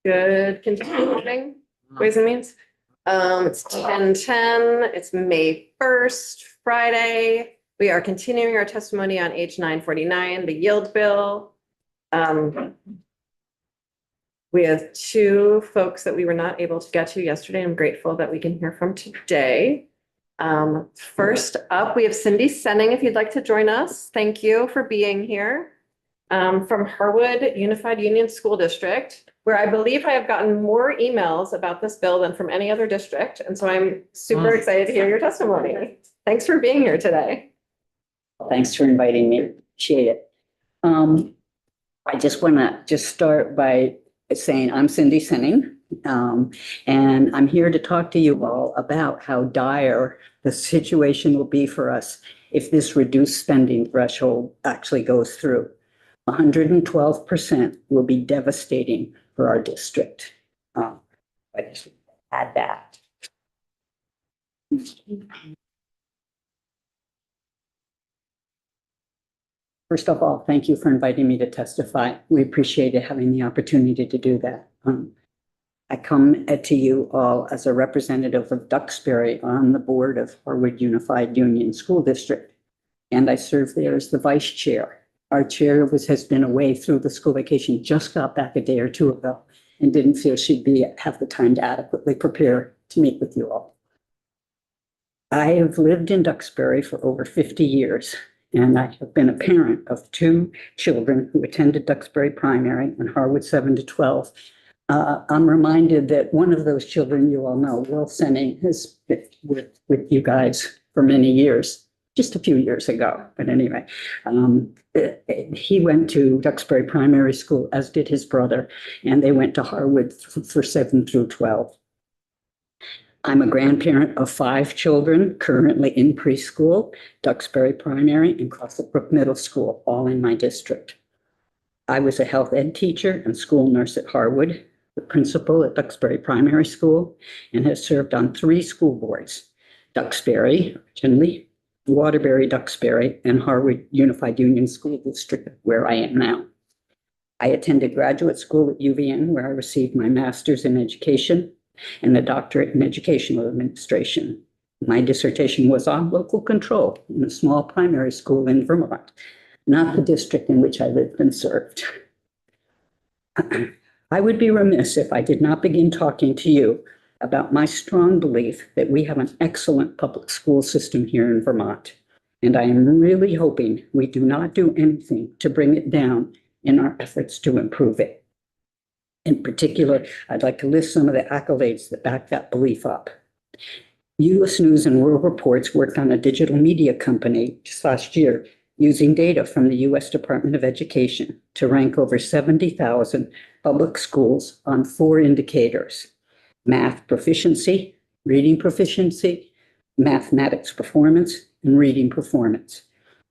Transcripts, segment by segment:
Good continuing, Ways and Means. It's 10:10, it's May 1st, Friday. We are continuing our testimony on H 949, the yield bill. We have two folks that we were not able to get to yesterday. I'm grateful that we can hear from today. First up, we have Cindy Senning, if you'd like to join us. Thank you for being here. From Harwood Unified Union School District, where I believe I have gotten more emails about this bill than from any other district. And so I'm super excited to hear your testimony. Thanks for being here today. Thanks for inviting me. Appreciate it. I just want to start by saying I'm Cindy Senning, and I'm here to talk to you all about how dire the situation will be for us if this reduced spending threshold actually goes through. 112% will be devastating for our district. I just add that. First of all, thank you for inviting me to testify. We appreciated having the opportunity to do that. I come to you all as a representative of Duxbury on the board of Harwood Unified Union School District, and I serve there as the vice chair. Our chair has been away through the school vacation, just got back a day or two ago, and didn't feel she'd have the time to adequately prepare to meet with you all. I have lived in Duxbury for over 50 years, and I have been a parent of two children who attended Duxbury Primary and Harwood 7 to 12. I'm reminded that one of those children you all know, Will Senning, has been with you guys for many years, just a few years ago. But anyway, he went to Duxbury Primary School, as did his brother, and they went to Harwood for 7 through 12. I'm a grandparent of 5 children currently in preschool, Duxbury Primary, and Crossett Brook Middle School, all in my district. I was a health ed teacher and school nurse at Harwood, the principal at Duxbury Primary School, and have served on 3 school boards, Duxbury, originally, Waterbury, Duxbury, and Harwood Unified Union School District, where I am now. I attended graduate school at UVN, where I received my master's in education and a doctorate in educational administration. My dissertation was on local control in a small primary school in Vermont, not the district in which I lived and served. I would be remiss if I did not begin talking to you about my strong belief that we have an excellent public school system here in Vermont, and I am really hoping we do not do anything to bring it down in our efforts to improve it. In particular, I'd like to list some of the accolades that back that belief up. U.S. News and World Reports worked on a digital media company just last year using data from the U.S. Department of Education to rank over 70,000 public schools on 4 indicators: math proficiency, reading proficiency, mathematics performance, and reading performance.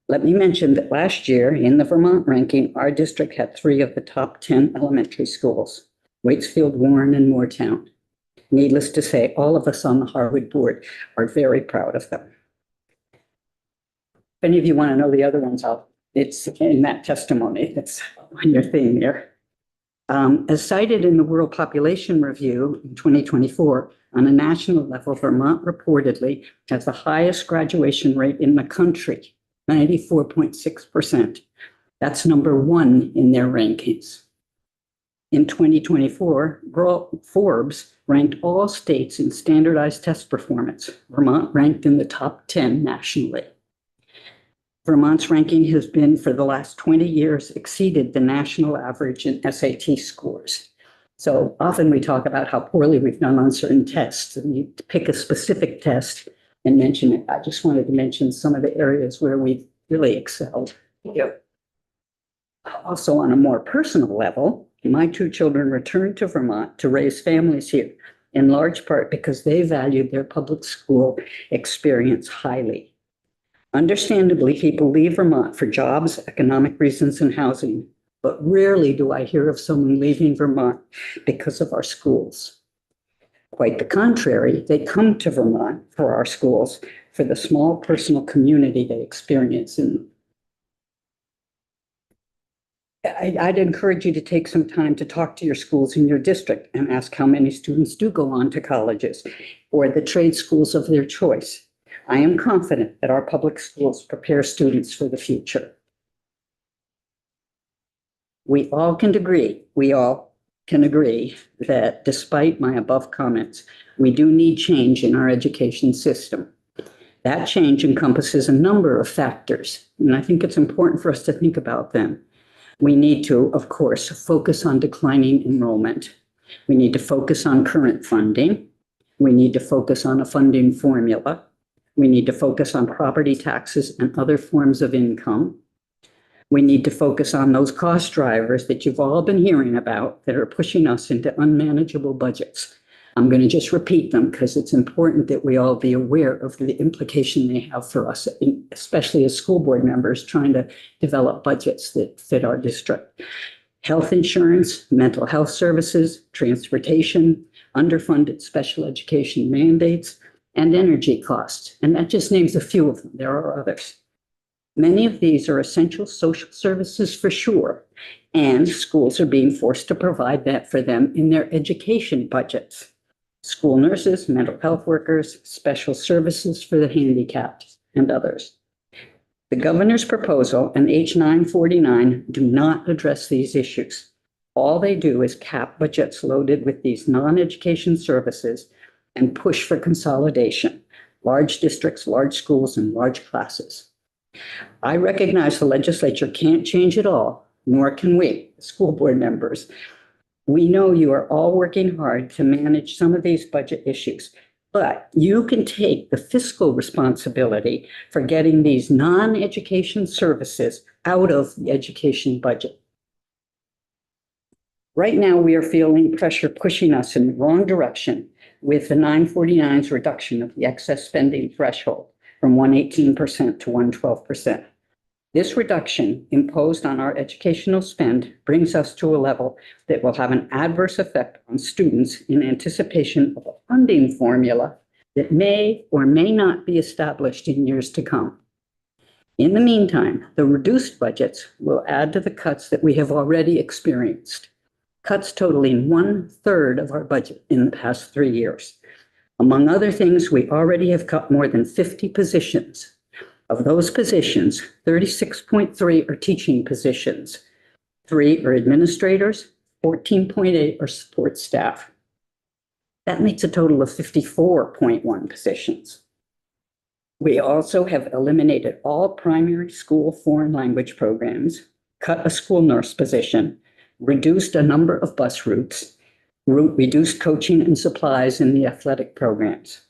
Let me mention that last year in the Vermont ranking, our district had 3 of the top 10 elementary schools, Waitsfield, Warren, and Moortown. Needless to say, all of us on the Harwood board are very proud of them. If any of you want to know the other ones, it's in that testimony that's on your thing there. As cited in the World Population Review in 2024, on a national level, Vermont reportedly has the highest graduation rate in the country, 94.6%. That's number 1 in their rankings. In 2024, Forbes ranked all states in standardized test performance. Vermont ranked in the top 10 nationally. Vermont's ranking has been, for the last 20 years, exceeded the national average in SAT scores. So often we talk about how poorly we've done on certain tests, and you pick a specific test and mention it. I just wanted to mention some of the areas where we've really excelled. Yep. Also, on a more personal level, my 2 children returned to Vermont to raise families here, in large part because they valued their public school experience highly. Understandably, people leave Vermont for jobs, economic reasons, and housing, but rarely do I hear of someone leaving Vermont because of our schools. Quite the contrary, they come to Vermont for our schools, for the small personal community they experience in them. I'd encourage you to take some time to talk to your schools in your district and ask how many students do go on to colleges or the trade schools of their choice. I am confident that our public schools prepare students for the future. We all can agree that despite my above comments, we do need change in our education system. That change encompasses a number of factors, and I think it's important for us to think about them. We need to, of course, focus on declining enrollment. We need to focus on current funding. We need to focus on a funding formula. We need to focus on property taxes and other forms of income. We need to focus on those cost drivers that you've all been hearing about that are pushing us into unmanageable budgets. I'm going to just repeat them because it's important that we all be aware of the implication they have for us, especially as school board members trying to develop budgets that fit our district. Health insurance, mental health services, transportation, underfunded special education mandates, and energy costs. And that just names a few of them. There are others. Many of these are essential social services for sure, and schools are being forced to provide that for them in their education budgets. School nurses, mental health workers, special services for the handicapped, and others. The governor's proposal and H 949 do not address these issues. All they do is cap budgets loaded with these non-education services and push for consolidation, large districts, large schools, and large classes. I recognize the legislature can't change it all, nor can we, school board members. We know you are all working hard to manage some of these budget issues, but you can take the fiscal responsibility for getting these non-education services out of the education budget. Right now, we are feeling pressure pushing us in the wrong direction with the 949's reduction of the excess spending threshold from 118% to 112%. This reduction imposed on our educational spend brings us to a level that will have an adverse effect on students in anticipation of a funding formula that may or may not be established in years to come. In the meantime, the reduced budgets will add to the cuts that we have already experienced, cuts totaling 1/3 of our budget in the past 3 years. Among other things, we already have cut more than 50 positions. Of those positions, 36.3 are teaching positions, 3 are administrators, 14.8 are support staff. That makes a total of 54.1 positions. We also have eliminated all primary school foreign language programs, cut a school nurse position, reduced a number of bus routes, reduced coaching and supplies in the athletic programs.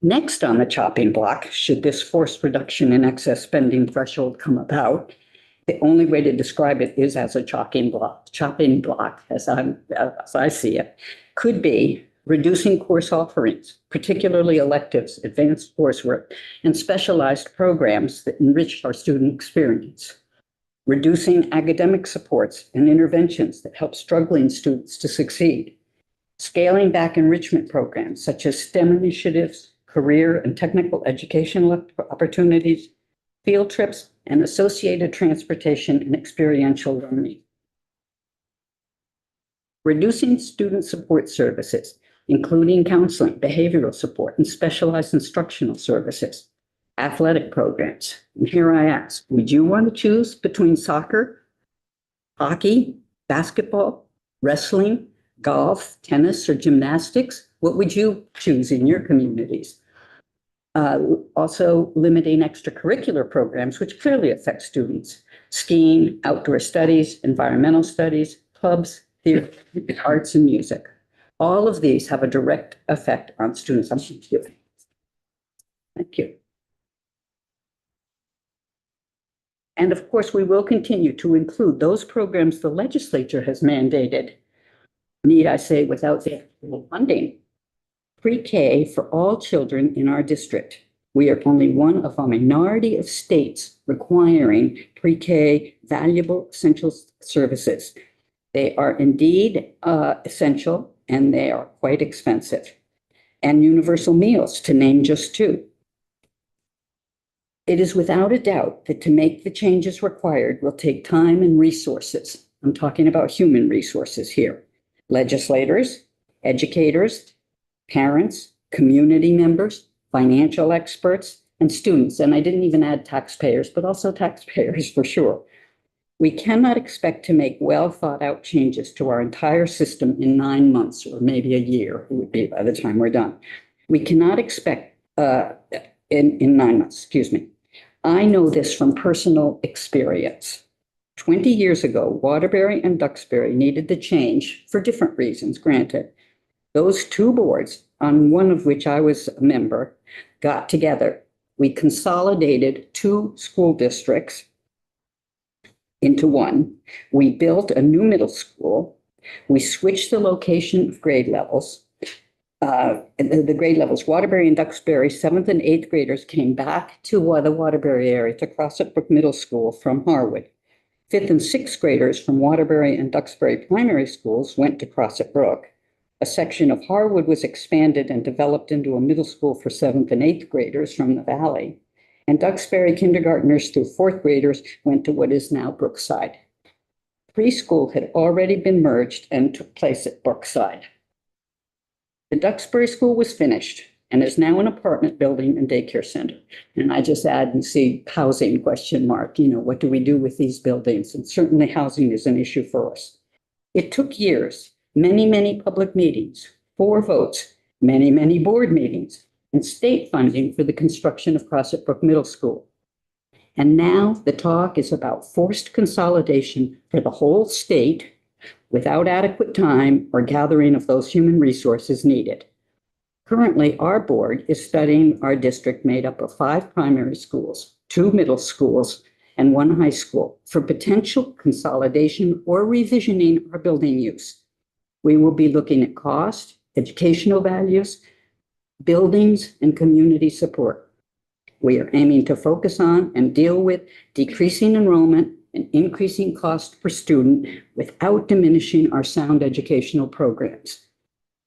Next on the chopping block, should this forced reduction in excess spending threshold come about, the only way to describe it is as a chopping block, as I see it, could be reducing course offerings, particularly electives, advanced coursework, and specialized programs that enrich our student experience. Reducing academic supports and interventions that help struggling students to succeed. Scaling back enrichment programs such as STEM initiatives, career and technical educational opportunities, field trips, and associated transportation and experiential learning. Reducing student support services, including counseling, behavioral support, and specialized instructional services, athletic programs. And here I ask, would you want to choose between soccer, hockey, basketball, wrestling, golf, tennis, or gymnastics? What would you choose in your communities? Also limiting extracurricular programs, which clearly affect students. Skiing, outdoor studies, environmental studies, clubs, theater, arts, and music. All of these have a direct effect on students. Thank you. Thank you. And of course, we will continue to include those programs the legislature has mandated. Need I say, without the funding. Pre-K for all children in our district. We are only one of a minority of states requiring pre-K valuable essential services. They are indeed essential, and they are quite expensive. And universal meals, to name just 2. It is without a doubt that to make the changes required will take time and resources. I'm talking about human resources here. Legislators, educators, parents, community members, financial experts, and students. And I didn't even add taxpayers, but also taxpayers for sure. We cannot expect to make well thought out changes to our entire system in 9 months, or maybe a year, it would be by the time we're done. We cannot expect in 9 months, excuse me. I know this from personal experience. 20 years ago, Waterbury and Duxbury needed to change for different reasons, granted. Those two boards, on one of which I was a member, got together. We consolidated 2 school districts into one. We built a new middle school. We switched the location of grade levels. The grade levels, Waterbury and Duxbury, 7th and 8th graders came back to the Waterbury area to Crossett Brook Middle School from Harwood. 5th and 6th graders from Waterbury and Duxbury primary schools went to Crossett Brook. A section of Harwood was expanded and developed into a middle school for 7th and 8th graders from the valley. And Duxbury kindergartners through 4th graders went to what is now Brookside. Preschool had already been merged and took place at Brookside. The Duxbury School was finished and is now an apartment building and daycare center. And I just add and see housing question mark, what do we do with these buildings? And certainly housing is an issue for us. It took years, many, many public meetings, 4 votes, many, many board meetings, and state funding for the construction of Crossett Brook Middle School. And now the talk is about forced consolidation for the whole state without adequate time or gathering of those human resources needed. Currently, our board is studying our district made up of 5 primary schools, 2 middle schools, and 1 high school for potential consolidation or revisioning our building use. We will be looking at cost, educational values, buildings, and community support. We are aiming to focus on and deal with decreasing enrollment and increasing cost per student without diminishing our sound educational programs.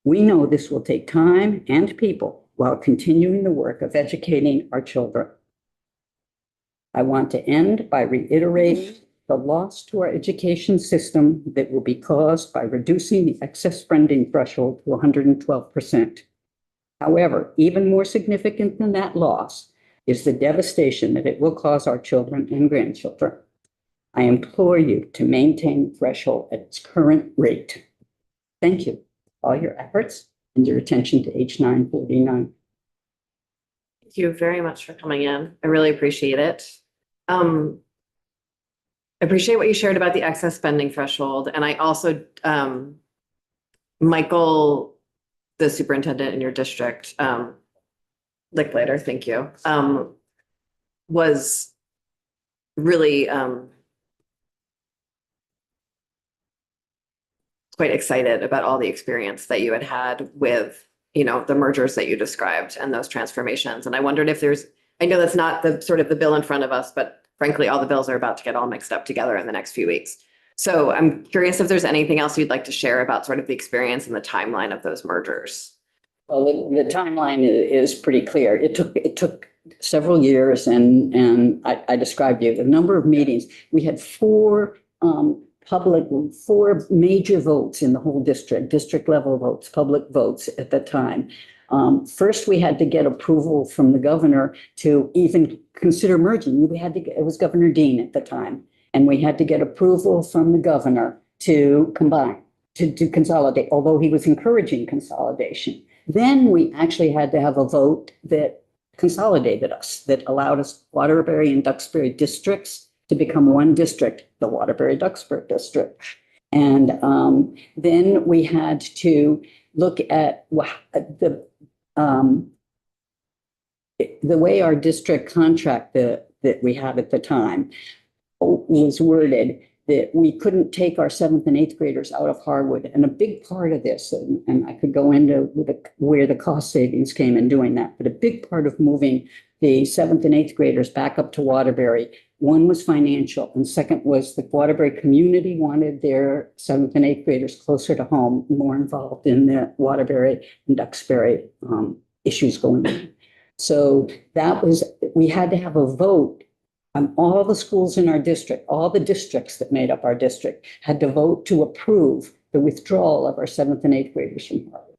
We know this will take time and people while continuing the work of educating our children. I want to end by reiterating the loss to our education system that will be caused by reducing the excess spending threshold to 112%. However, even more significant than that loss is the devastation that it will cause our children and grandchildren. I implore you to maintain the threshold at its current rate. Thank you for all your efforts and your attention to H9 49. Thank you very much for coming in. I really appreciate it. I appreciate what you shared about the excess spending threshold. And I also, Michael, the superintendent in your district, Licklider, thank you, was really quite excited about all the experience that you had with, the mergers that you described and those transformations. And I wondered if I know that's not the bill in front of us, but frankly, all the bills are about to get all mixed up together in the next few weeks. So I'm curious if there's anything else you'd like to share about sort of the experience and the timeline of those mergers. Well, the timeline is pretty clear. It took several years, and I described you the number of meetings. We had 4 major votes in the whole district level votes, public votes at the time. First, we had to get approval from the governor to even consider merging. It was Governor Dean at the time, and we had to get approval from the governor to combine, to consolidate, although he was encouraging consolidation. Then we actually had to have a vote that consolidated us, that allowed us Waterbury and Duxbury districts to become one district, the Waterbury-Duxbury district. And then we had to look at the way our district contract that we had at the time was worded, that we couldn't take our 7th and 8th graders out of Harwood. And a big part of this, and I could go into where the cost savings came in doing that, but a big part of moving the 7th and 8th graders back up to Waterbury, one was financial, and second was the Waterbury community wanted their 7th and 8th graders closer to home, more involved in the Waterbury and Duxbury issues going on. So that was, we had to have a vote on all the schools in our district, all the districts that made up our district had to vote to approve the withdrawal of our seventh and eighth graders from Harvard.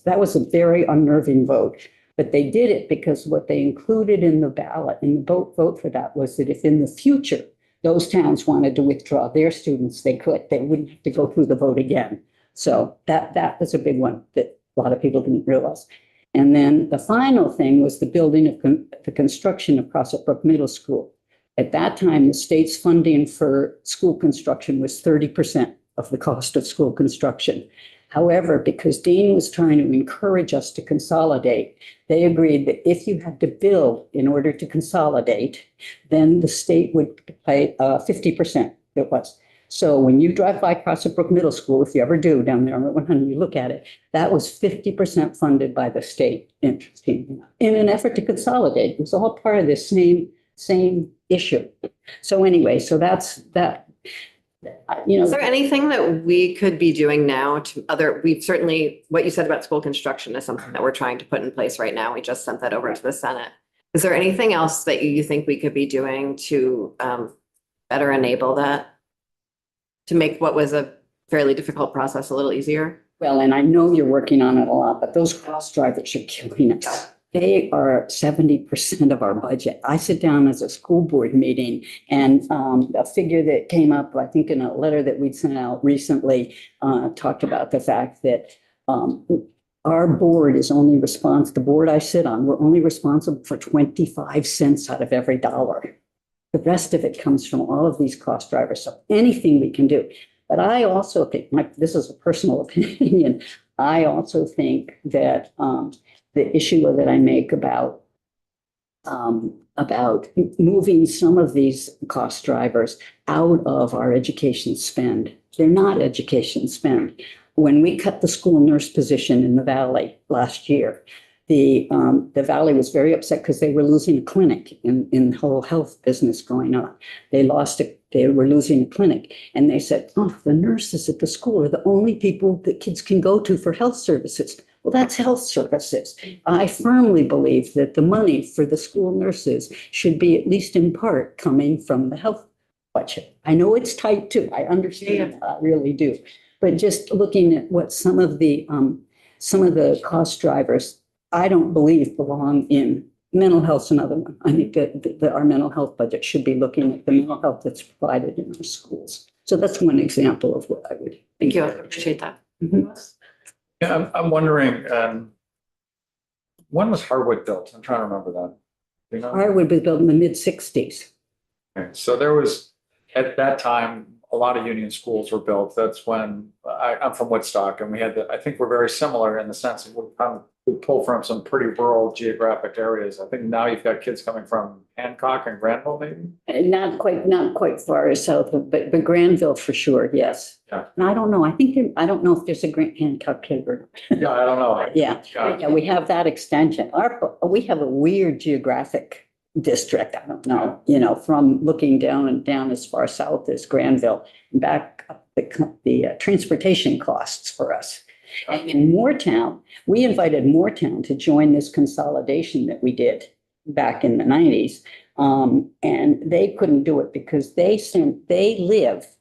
That was a very unnerving vote, but they did it because what they included in the ballot, in the vote for that, was that if in the future those towns wanted to withdraw their students, they could. They wouldn't have to go through the vote again. So that was a big one that a lot of people didn't realize. And then the final thing was the building of the construction of Crossett Brook Middle School. At that time, the state's funding for school construction was 30% of the cost of school construction. However, because Dean was trying to encourage us to consolidate, they agreed that if you had to build in order to consolidate, then the state would pay 50%. It was. So when you drive by Crossett Brook Middle School, if you ever do down there on Route 100, you look at it, that was 50% funded by the state, interesting, in an effort to consolidate. It was all part of this same issue. So anyway, so that's that. Is there anything that we could be doing now we've certainly, what you said about school construction is something that we're trying to put in place right now. We just sent that over to the Senate. Is there anything else that you think we could be doing to better enable that? To make what was a fairly difficult process a little easier? Well, and I know you're working on it a lot, but those cross drivers are killing us. They are 70% of our budget. I sit down as a school board meeting and a figure that came up, I think in a letter that we'd sent out recently, talked about the fact that our board is only responsible, the board I sit on, we're only responsible for 25 cents out of every dollar. The rest of it comes from all of these cost drivers. So anything we can do. But I also think, this is a personal opinion, I also think that the issue that I make about moving some of these cost drivers out of our education spend, they're not education spend. When we cut the school nurse position in the Valley last year, the Valley was very upset because they were losing a clinic in the whole health business going on. They were losing a clinic. And they said, oh, the nurses at the school are the only people that kids can go to for health services. Well, that's health services. I firmly believe that the money for the school nurses should be, at least in part, coming from the health budget. I know it's tight too. I understand. I really do. But just looking at what some of the cost drivers, I don't believe belong in mental health, another one. I think that our mental health budget should be looking at the mental health that's provided in our schools. So that's one example of what I would. Thank you. I appreciate that. Mm-hmm. Yeah, I'm wondering, when was Harwood built? I'm trying to remember that. You know? Harwood was built in the mid-60s. Okay, so there was, at that time, a lot of union schools were built. That's when I'm from Woodstock, and we had I think we're very similar in the sense of we pull from some pretty rural geographic areas. I think now you've got kids coming from Hancock and Granville, maybe? Not quite far south, but Granville for sure, yes. Yeah. And I don't know. I don't know if there's a Grant Hancock kid or not. Yeah, I don't know. Yeah, we have that extension. We have a weird geographic district. I don't know, from looking down as far south as Granville and back up the transportation costs for us. And in Moortown, we invited Moortown to join this consolidation that we did back in the 90s. And they couldn't do it because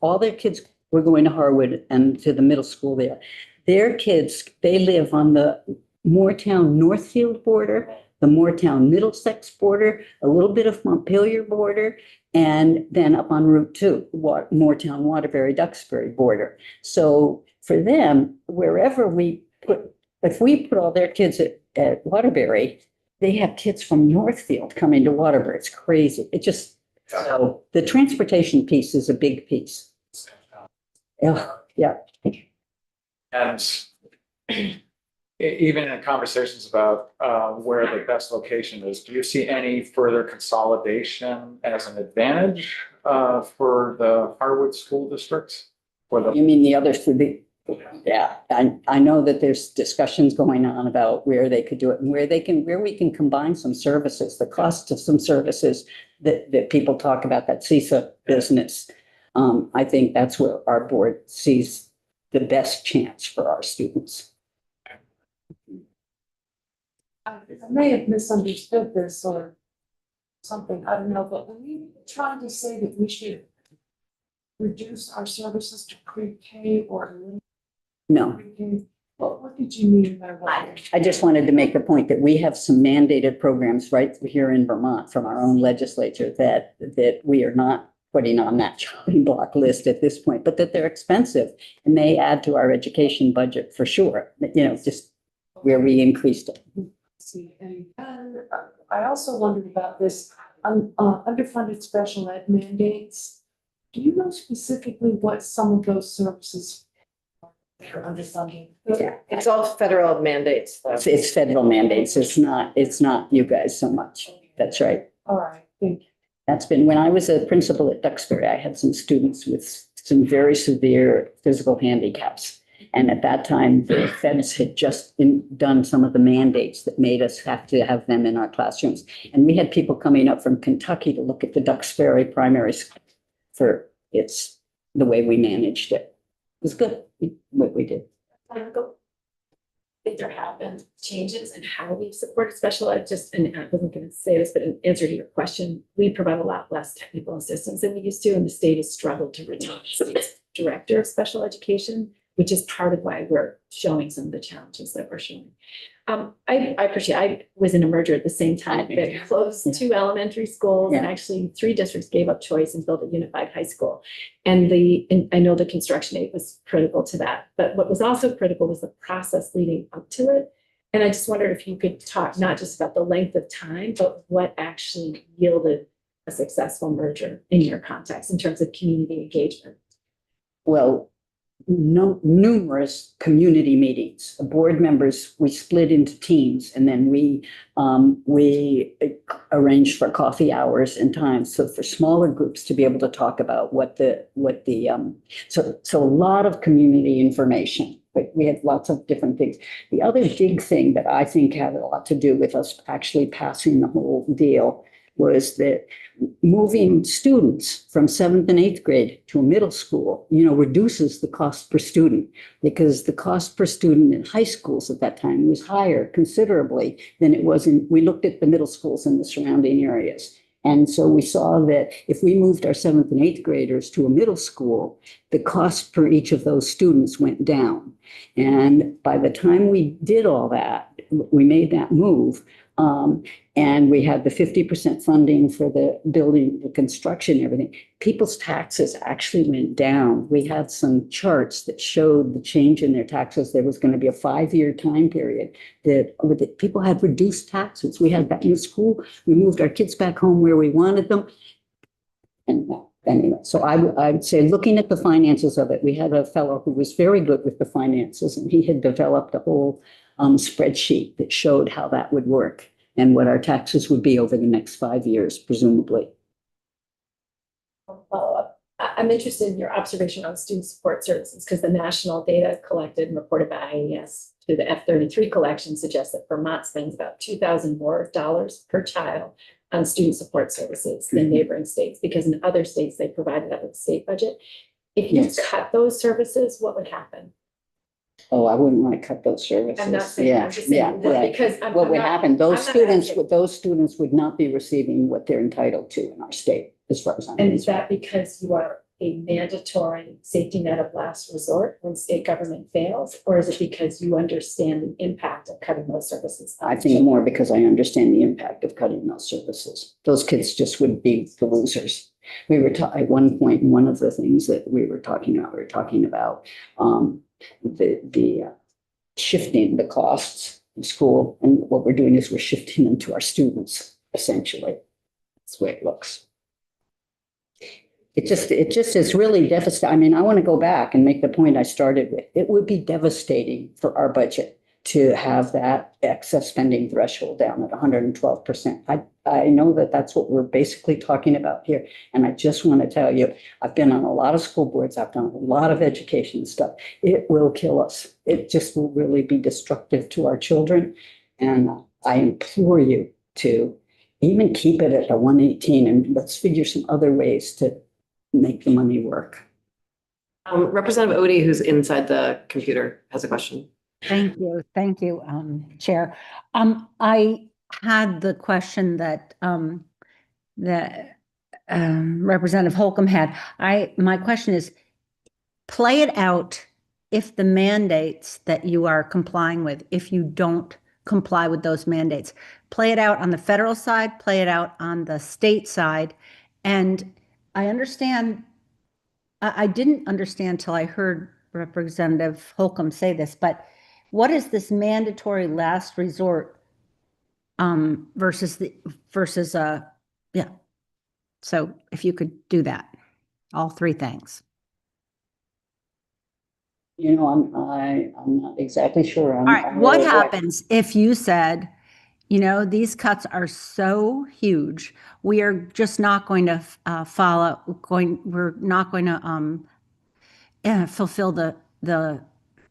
all their kids were going to Harwood and to the middle school there. Their kids, they live on the Moortown Northfield border, the Moortown Middlesex border, a little bit of Montpelier border, and then up on Route 2, Moortown Waterbury Duxbury border. So for them, if we put all their kids at Waterbury, they have kids from Northfield coming to Waterbury. It's crazy. So the transportation piece is a big piece. Yeah. And even in conversations about where the best location is, do you see any further consolidation as an advantage for the Harwood school districts? You mean the others would be? Yeah, I know that there's discussions going on about where they could do it and where we can combine some services, the cost of some services that people talk about, that CISA business. I think that's where our board sees the best chance for our students. I may have misunderstood this or something, I don't know, but when you trying to say that we should reduce our services to pre-K or eliminate No. pre-K, what did you mean by that? I just wanted to make the point that we have some mandated programs right here in Vermont from our own legislature that we are not putting on that chopping block list at this point, but that they're expensive and they add to our education budget for sure. You know, just where we increased it. See, and then I also wondered about this, underfunded special ed mandates. Do you know specifically what some of those services are underfunded? Yeah. It's all federal mandates, though. It's federal mandates. It's not you guys so much. That's right. All right, thank you. That's been, when I was a principal at Duxbury, I had some students with some very severe physical handicaps. And at that time, the feds had just done some of the mandates that made us have to have them in our classrooms. And we had people coming up from Kentucky to look at the Duxbury primary school for the way we managed it. It was good, what we did. I think there have been changes in how we've supported special ed, and I wasn't going to say this, but in answer to your question, we provide a lot less technical assistance than we used to, and the state has struggled to retain its director of special education, which is part of why we're showing some of the challenges that we're showing. I appreciate, I was in a merger at the same time that closed 2 elementary schools, and actually 3 districts gave up choice and built a unified high school. And I know the construction aid was critical to that, but what was also critical was the process leading up to it. And I just wondered if you could talk not just about the length of time, but what actually yielded a successful merger in your context in terms of community engagement. Well, numerous community meetings. The board members, we split into teams, and then we arranged for coffee hours and times. So for smaller groups to be able to talk about so a lot of community information, but we had lots of different things. The other big thing that I think had a lot to do with us actually passing the whole deal was that moving students from 7th and 8th grade to a middle school, reduces the cost per student, because the cost per student in high schools at that time was higher considerably than it was we looked at the middle schools in the surrounding areas. And so we saw that if we moved our 7th and 8th graders to a middle school, the cost per each of those students went down. And by the time we did all that, we made that move. And we had the 50% funding for the building, the construction, everything. People's taxes actually went down. We had some charts that showed the change in their taxes. There was going to be a 5-year time period that people had reduced taxes. We had that new school. We moved our kids back home where we wanted them. And anyway, so I would say, looking at the finances of it, we had a fellow who was very good with the finances, and he had developed a whole spreadsheet that showed how that would work and what our taxes would be over the next 5 years, presumably. Follow-up. I'm interested in your observation on student support services, because the national data collected and reported by IES through the F33 collection suggests that Vermont spends about $2,000 more per child on student support services than neighboring states, because in other states they provided out of the state budget. If you cut those services, what would happen? Oh, I wouldn't want to cut those services. I'm not saying, I'm just saying, right. because What would happen, those students students would not be receiving what they're entitled to in our state, as far as I'm And is concerned. that because you are a mandatory safety net of last resort when state government fails? Or is it because you understand the impact of cutting those services? I think more because I understand the impact of cutting those services. Those kids just would be the losers. We were at one point, one of the things that we were talking about, the shifting the costs in school, and what we're doing is we're shifting them to our students, essentially. That's the way it looks. It just is really devastating. I mean, I want to go back and make the point I started with. It would be devastating for our budget to have that excess spending threshold down at 112%. I know that that's what we're basically talking about here. And I just want to tell you, I've been on a lot of school boards. I've done a lot of education stuff. It will kill us. It just will really be destructive to our children. And I implore you to even keep it at the 118, and let's figure some other ways to make the money work. Representative Odie, who's inside the computer, has a question. Thank you, Chair. I had the question that, Representative Holcomb had. My question is, play it out if the mandates that you are complying with, if you don't comply with those mandates. Play it out on the federal side, play it out on the state side. And I understand, I didn't understand till I heard Representative Holcomb say this, but what is this mandatory last resort versus yeah. So if you could do that, all three things. You know, I'm not exactly sure. Mm-hmm. I'm- Mm-hmm. I'm what really- happens if you said, you know, these cuts are so huge, we are just not going to we're not going to fulfill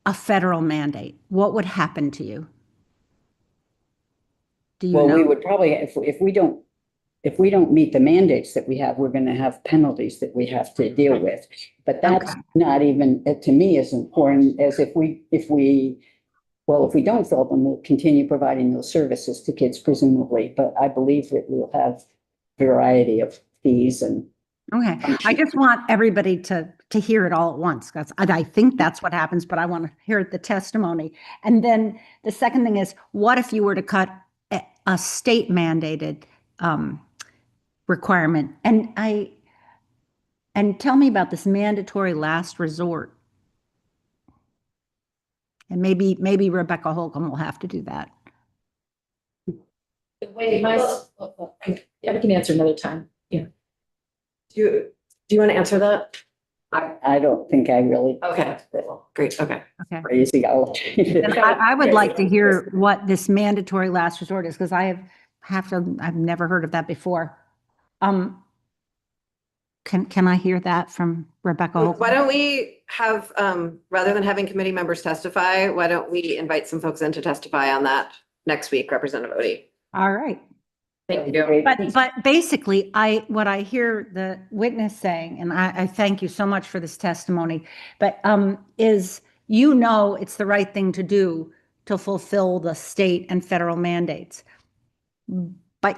a federal mandate? What would happen to you? Do you Well, we know? would probably, if we don't meet the mandates that we have, we're gonna have penalties that we have to deal with. But that's Okay. not even, to me, as important as if we don't fill them, we'll continue providing those services to kids presumably, but I believe that we'll have variety of fees and. Okay, I just want everybody to hear it all at once. I think that's what happens, but I want to hear the testimony. And then the second thing is, what if you were to cut a state mandated requirement? And tell me about this mandatory last resort. And maybe Rebecca Holcomb will have to do that. Wait, yeah, we can answer another time. Yeah. Do you want to answer that? I don't think I really. Okay, great, okay. Okay. Crazy. And I would like to hear what this mandatory last resort is, because I've never heard of that before. Can I hear that from Rebecca Holcomb? Why don't we have, rather than having committee members testify, why don't we invite some folks in to testify on that next week, Representative Odie? All right. Thank you. But basically, what I hear the witness saying, and I thank you so much for this testimony, but is, you know, it's the right thing to do to fulfill the state and federal mandates. But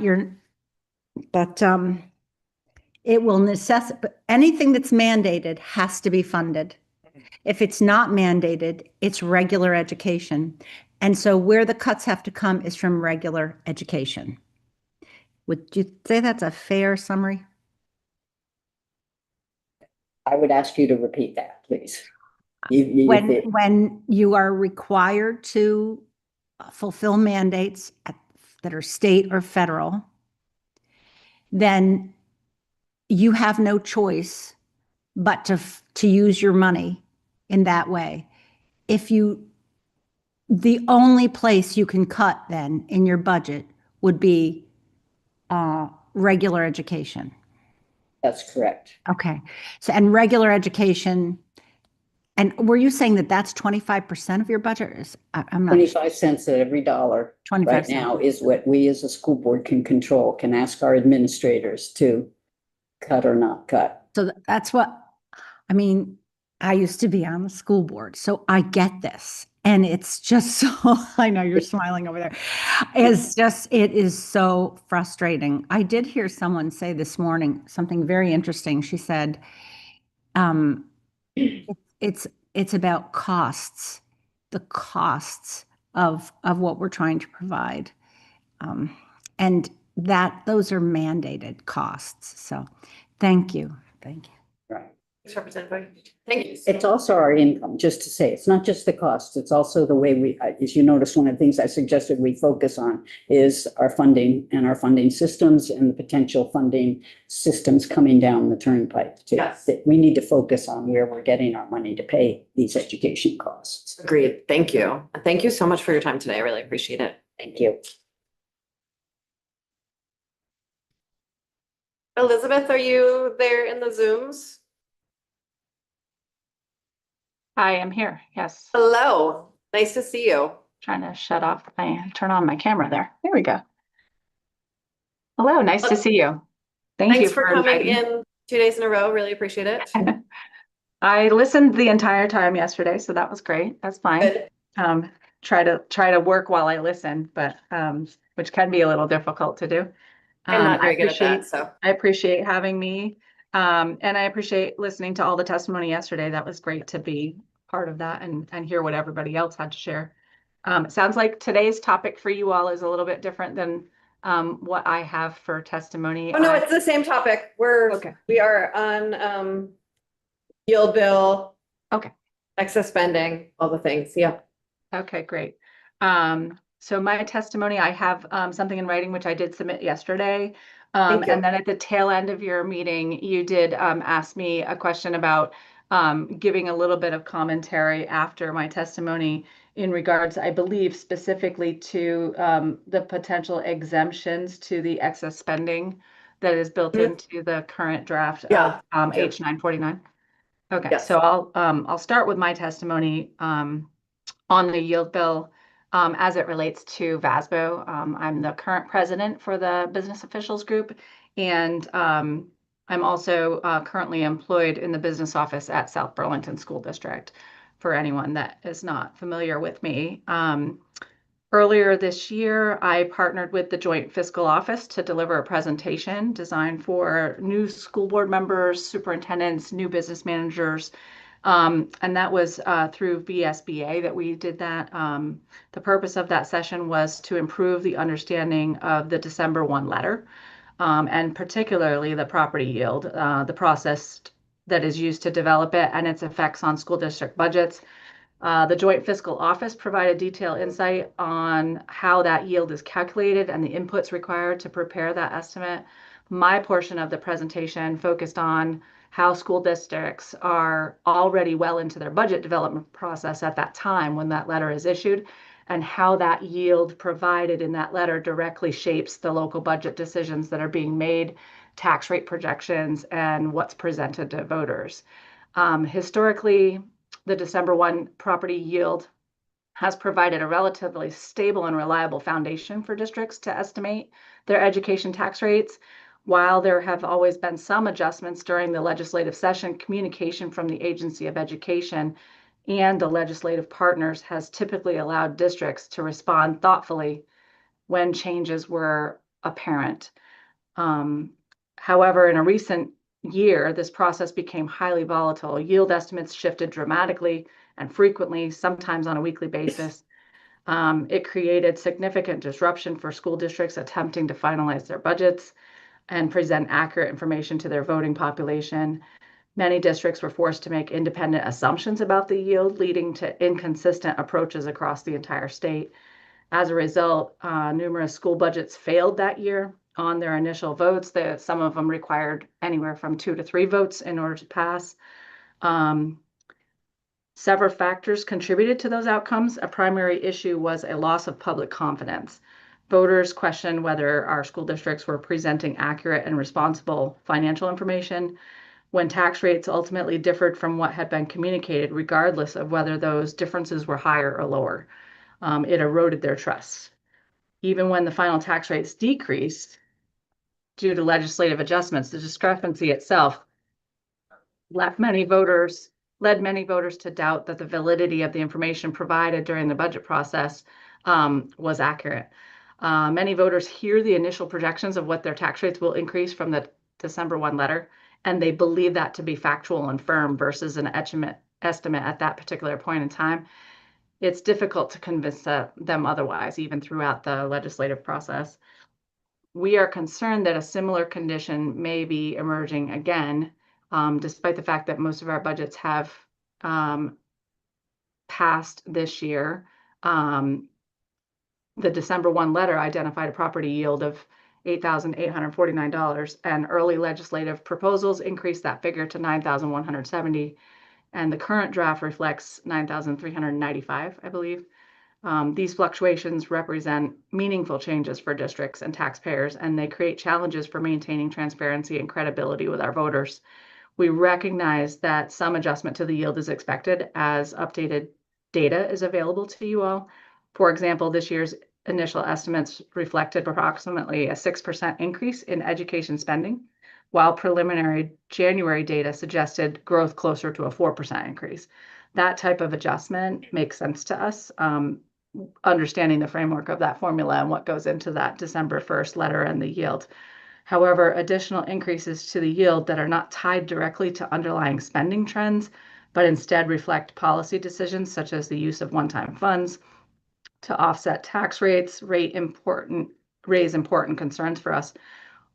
it will necessitate, anything that's mandated has to be funded. If it's not mandated, it's regular education. And so where the cuts have to come is from regular education. Would you say that's a fair summary? I would ask you to repeat that, please. When you are required to fulfill mandates that are state or federal, then you have no choice but to use your money in that way. The only place you can cut then in your budget would be regular education. That's correct. Okay. So, and regular education, and were you saying that that's 25% of your budget? I'm not. 25 cents at every dollar 25 right cents. now is what we as a school board can control, can ask our administrators to cut or not cut. So that's what, I mean, I used to be on the school board, so I get this. And it's just so, I know you're smiling over there. It is so frustrating. I did hear someone say this morning something very interesting. She said, it's about costs, the costs of what we're trying to provide. And those are mandated costs. So thank you. Thank you. Right. Thanks, Representative. Thank you. It's also our income, just to say, it's not just the cost, it's also the way as you notice, one of the things I suggested we focus on is our funding and our funding systems and the potential funding systems coming down the turnpike too. Yes. That we need to focus on where we're getting our money to pay these education costs. Agreed. Thank you. Thank you so much for your time today. I really appreciate it. Thank you. Elizabeth, are you there in the Zooms? Hi, I'm here. Yes. Hello. Nice to see you. Trying to turn on my camera there. There we go. Hello, nice to see you. Thank you Thanks for coming inviting. in 2 days in a row. Really appreciate it. I listened the entire time yesterday, so that was great. That's fine. Good. try to work while I listen, but which can be a little difficult to do. I'm not I very good at that, appreciate so. I appreciate having me. And I appreciate listening to all the testimony yesterday. That was great to be part of that and hear what everybody else had to share. It sounds like today's topic for you all is a little bit different than what I have for testimony. Oh, no, it's the same topic. Okay. We are on, yield bill. Okay. Excess spending, all the things, yeah. Okay, great. So my testimony, I have something in writing, which I did submit yesterday. Thank you. And then at the tail end of your meeting, you did ask me a question about giving a little bit of commentary after my testimony in regards, I believe, specifically to the potential exemptions to the excess spending that is built Mhm. into the current draft Yeah. of H 949. Okay, Yes. so I'll start with my testimony on the yield bill as it relates to VASBO. I'm the current president for the Business Officials Group, and I'm also currently employed in the business office at South Burlington School District, for anyone that is not familiar with me. Earlier this year, I partnered with the Joint Fiscal Office to deliver a presentation designed for new school board members, superintendents, new business managers, and that was through VSBA that we did that. The purpose of that session was to improve the understanding of the December 1 letter, and particularly the property yield, the process that is used to develop it and its effects on school district budgets. The Joint Fiscal Office provided detailed insight on how that yield is calculated and the inputs required to prepare that estimate. My portion of the presentation focused on how school districts are already well into their budget development process at that time when that letter is issued, and how that yield provided in that letter directly shapes the local budget decisions that are being made, tax rate projections, and what's presented to voters. Historically, the December 1 property yield has provided a relatively stable and reliable foundation for districts to estimate their education tax rates. While there have always been some adjustments during the legislative session, communication from the Agency of Education and the legislative partners has typically allowed districts to respond thoughtfully when changes were apparent. However, in a recent year, this process became highly volatile. Yield estimates shifted dramatically and frequently, sometimes on a weekly basis. It created significant disruption for school districts attempting to finalize their budgets and present accurate information to their voting population. Many districts were forced to make independent assumptions about the yield, leading to inconsistent approaches across the entire state. As a result, numerous school budgets failed that year on their initial votes. Some of them required anywhere from 2 to 3 votes in order to pass. Several factors contributed to those outcomes. A primary issue was a loss of public confidence. Voters questioned whether our school districts were presenting accurate and responsible financial information when tax rates ultimately differed from what had been communicated, regardless of whether those differences were higher or lower. It eroded their trust. Even when the final tax rates decreased due to legislative adjustments, the discrepancy itself led many voters to doubt that the validity of the information provided during the budget process was accurate. Many voters hear the initial projections of what their tax rates will increase from the December 1 letter, and they believe that to be factual and firm versus an estimate at that particular point in time. It's difficult to convince them otherwise, even throughout the legislative process. We are concerned that a similar condition may be emerging again, despite the fact that most of our budgets have passed this year. The December 1 letter identified a property yield of $8,849, and early legislative proposals increased that figure to $9,170. And the current draft reflects $9,395, I believe. These fluctuations represent meaningful changes for districts and taxpayers, and they create challenges for maintaining transparency and credibility with our voters. We recognize that some adjustment to the yield is expected as updated data is available to you all. For example, this year's initial estimates reflected approximately a 6% increase in education spending, while preliminary January data suggested growth closer to a 4% increase. That type of adjustment makes sense to us, understanding the framework of that formula and what goes into that December 1st letter and the yield. However, additional increases to the yield that are not tied directly to underlying spending trends, but instead reflect policy decisions such as the use of one-time funds to offset tax rates, raise important concerns for us.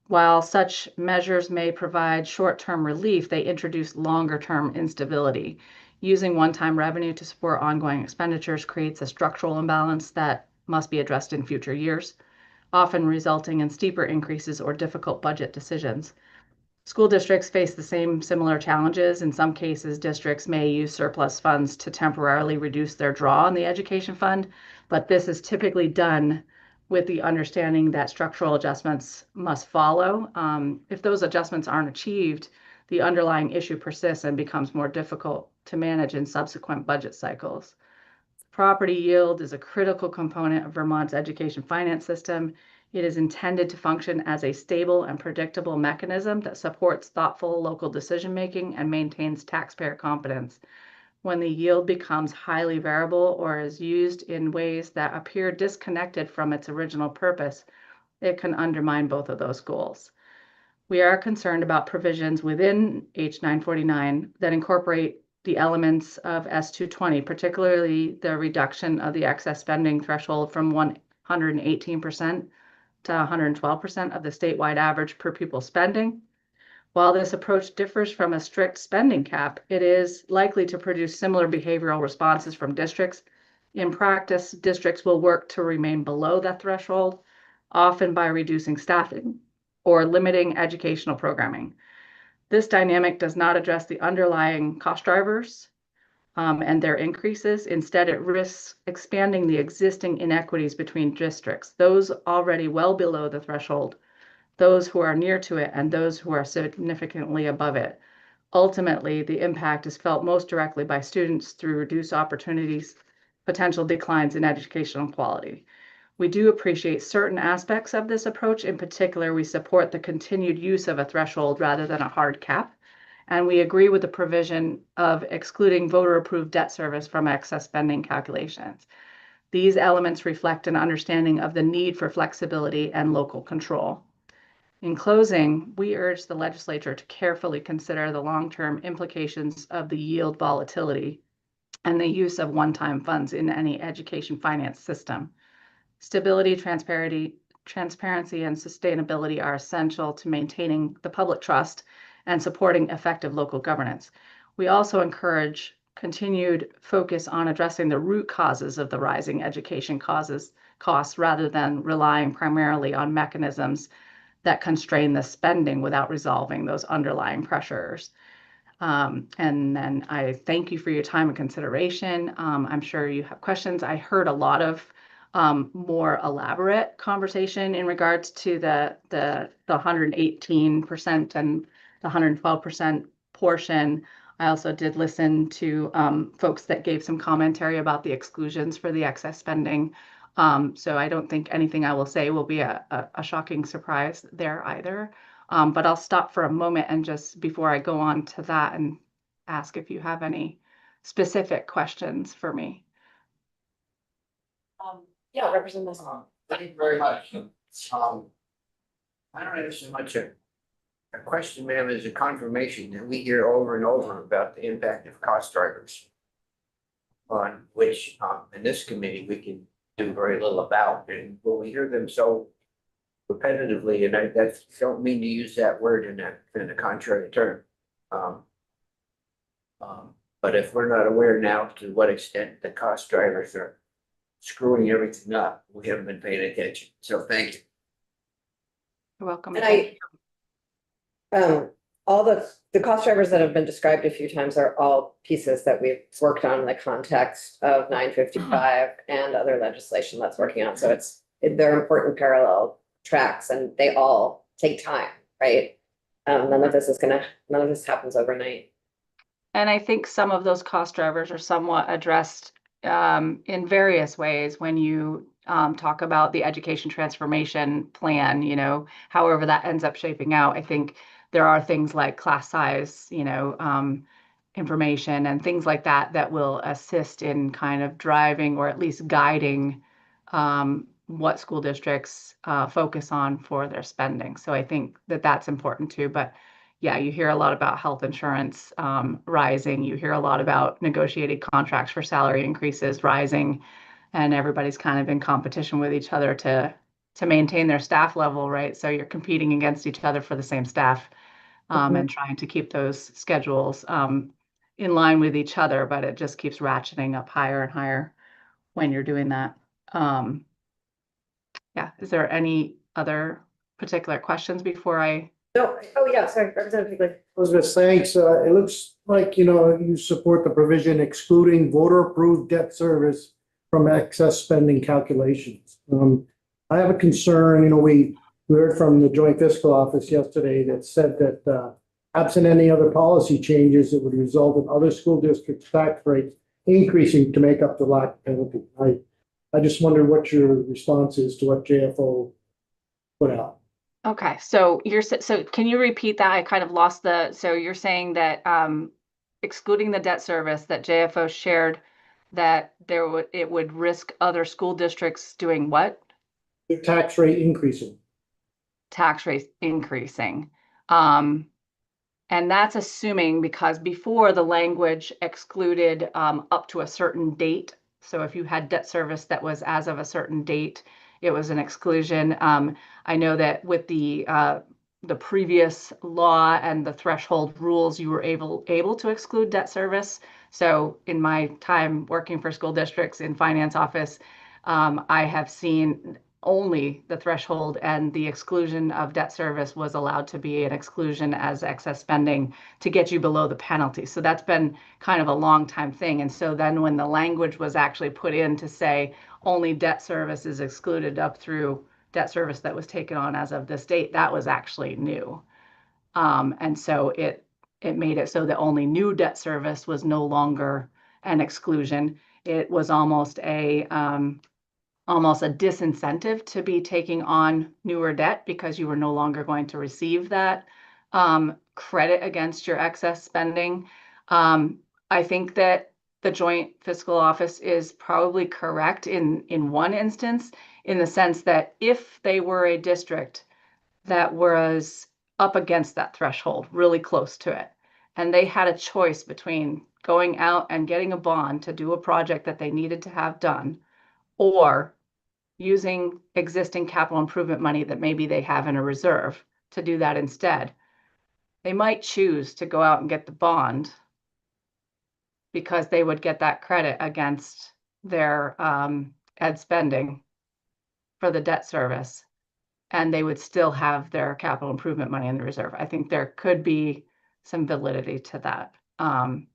While such measures may provide short-term relief, they introduce longer-term instability. Using one-time revenue to support ongoing expenditures creates a structural imbalance that must be addressed in future years, often resulting in steeper increases or difficult budget decisions. School districts face the same similar challenges. In some cases, districts may use surplus funds to temporarily reduce their draw on the education fund, but this is typically done with the understanding that structural adjustments must follow. If those adjustments aren't achieved, the underlying issue persists and becomes more difficult to manage in subsequent budget cycles. Property yield is a critical component of Vermont's education finance system. It is intended to function as a stable and predictable mechanism that supports thoughtful local decision-making and maintains taxpayer confidence. When the yield becomes highly variable or is used in ways that appear disconnected from its original purpose, it can undermine both of those goals. We are concerned about provisions within H949 that incorporate the elements of S220, particularly the reduction of the excess spending threshold from 118% to 112% of the statewide average per pupil spending. While this approach differs from a strict spending cap, it is likely to produce similar behavioral responses from districts. In practice, districts will work to remain below that threshold, often by reducing staffing or limiting educational programming. This dynamic does not address the underlying cost drivers and their increases. Instead, it risks expanding the existing inequities between districts, those already well below the threshold, those who are near to it, and those who are significantly above it. Ultimately, the impact is felt most directly by students through reduced opportunities, potential declines in educational quality. We do appreciate certain aspects of this approach. In particular, we support the continued use of a threshold rather than a hard cap. And we agree with the provision of excluding voter-approved debt service from excess spending calculations. These elements reflect an understanding of the need for flexibility and local control. In closing, we urge the legislature to carefully consider the long-term implications of the yield volatility and the use of one-time funds in any education finance system. Stability, transparency, and sustainability are essential to maintaining the public trust and supporting effective local governance. We also encourage continued focus on addressing the root causes of the rising education costs rather than relying primarily on mechanisms that constrain the spending without resolving those underlying pressures. And then I thank you for your time and consideration. I'm sure you have questions. I heard a lot of more elaborate conversation in regards to the 118% and the 112% portion. I also did listen to folks that gave some commentary about the exclusions for the excess spending. So I don't think anything I will say will be a shocking surprise there either. But I'll stop for a moment and just before I go on to that and ask if you have any specific questions for me. Yeah, Representative. Thank you very much. I don't have so much a question, ma'am, as a confirmation that we hear over and over about the impact of cost drivers. On which, in this committee, we can do very little about, and when we hear them so repetitively, and I don't mean to use that word in a contrary term. But if we're not aware now to what extent the cost drivers are screwing everything up, we haven't been paying attention. So thank you. You're welcome. And all the cost drivers that have been described a few times are all pieces that we've worked on in the context of 955 and other legislation that's working on. So they're important parallel tracks and they all take time, right? None of this happens overnight. And I think some of those cost drivers are somewhat addressed in various ways when you talk about the education transformation plan, however that ends up shaping out. I think there are things like class size, information and things like that that will assist in kind of driving or at least guiding what school districts focus on for their spending. So I think that that's important too. But yeah, you hear a lot about health insurance rising. You hear a lot about negotiated contracts for salary increases rising, and everybody's kind of in competition with each other to maintain their staff level, right? So you're competing against each other for the same staff and trying to keep those schedules in line with each other, but it just keeps ratcheting up higher and higher when you're doing that. Yeah, is there any other particular questions before I? No, oh yeah, sorry, Representative Higley. Elizabeth, thanks. It looks like, you support the provision excluding voter-approved debt service from excess spending calculations. I have a concern, we heard from the Joint Fiscal Office yesterday that said that absent any other policy changes, it would result in other school districts' tax rates increasing to make up the lack penalty. I just wonder what your response is to what JFO put out. Okay, so so can you repeat that? I kind of lost so you're saying that excluding the debt service that JFO shared, that it would risk other school districts doing what? The tax rate increasing. Tax rates increasing. And that's assuming because before the language excluded up to a certain date. So if you had debt service that was as of a certain date, it was an exclusion. I know that with the previous law and the threshold rules, you were able to exclude debt service. So in my time working for school districts in finance office, I have seen only the threshold and the exclusion of debt service was allowed to be an exclusion as excess spending to get you below the penalty. So that's been kind of a long time thing. And so then when the language was actually put in to say only debt service is excluded up through debt service that was taken on as of this date, that was actually new. And so it made it so that only new debt service was no longer an exclusion. It was almost a disincentive to be taking on newer debt because you were no longer going to receive that credit against your excess spending. I think that the Joint Fiscal Office is probably correct in one instance, in the sense that if they were a district that was up against that threshold, really close to it, and they had a choice between going out and getting a bond to do a project that they needed to have done, or using existing capital improvement money that maybe they have in a reserve to do that instead, they might choose to go out and get the bond because they would get that credit against their ed spending for the debt service, and they would still have their capital improvement money in the reserve. I think there could be some validity to that. And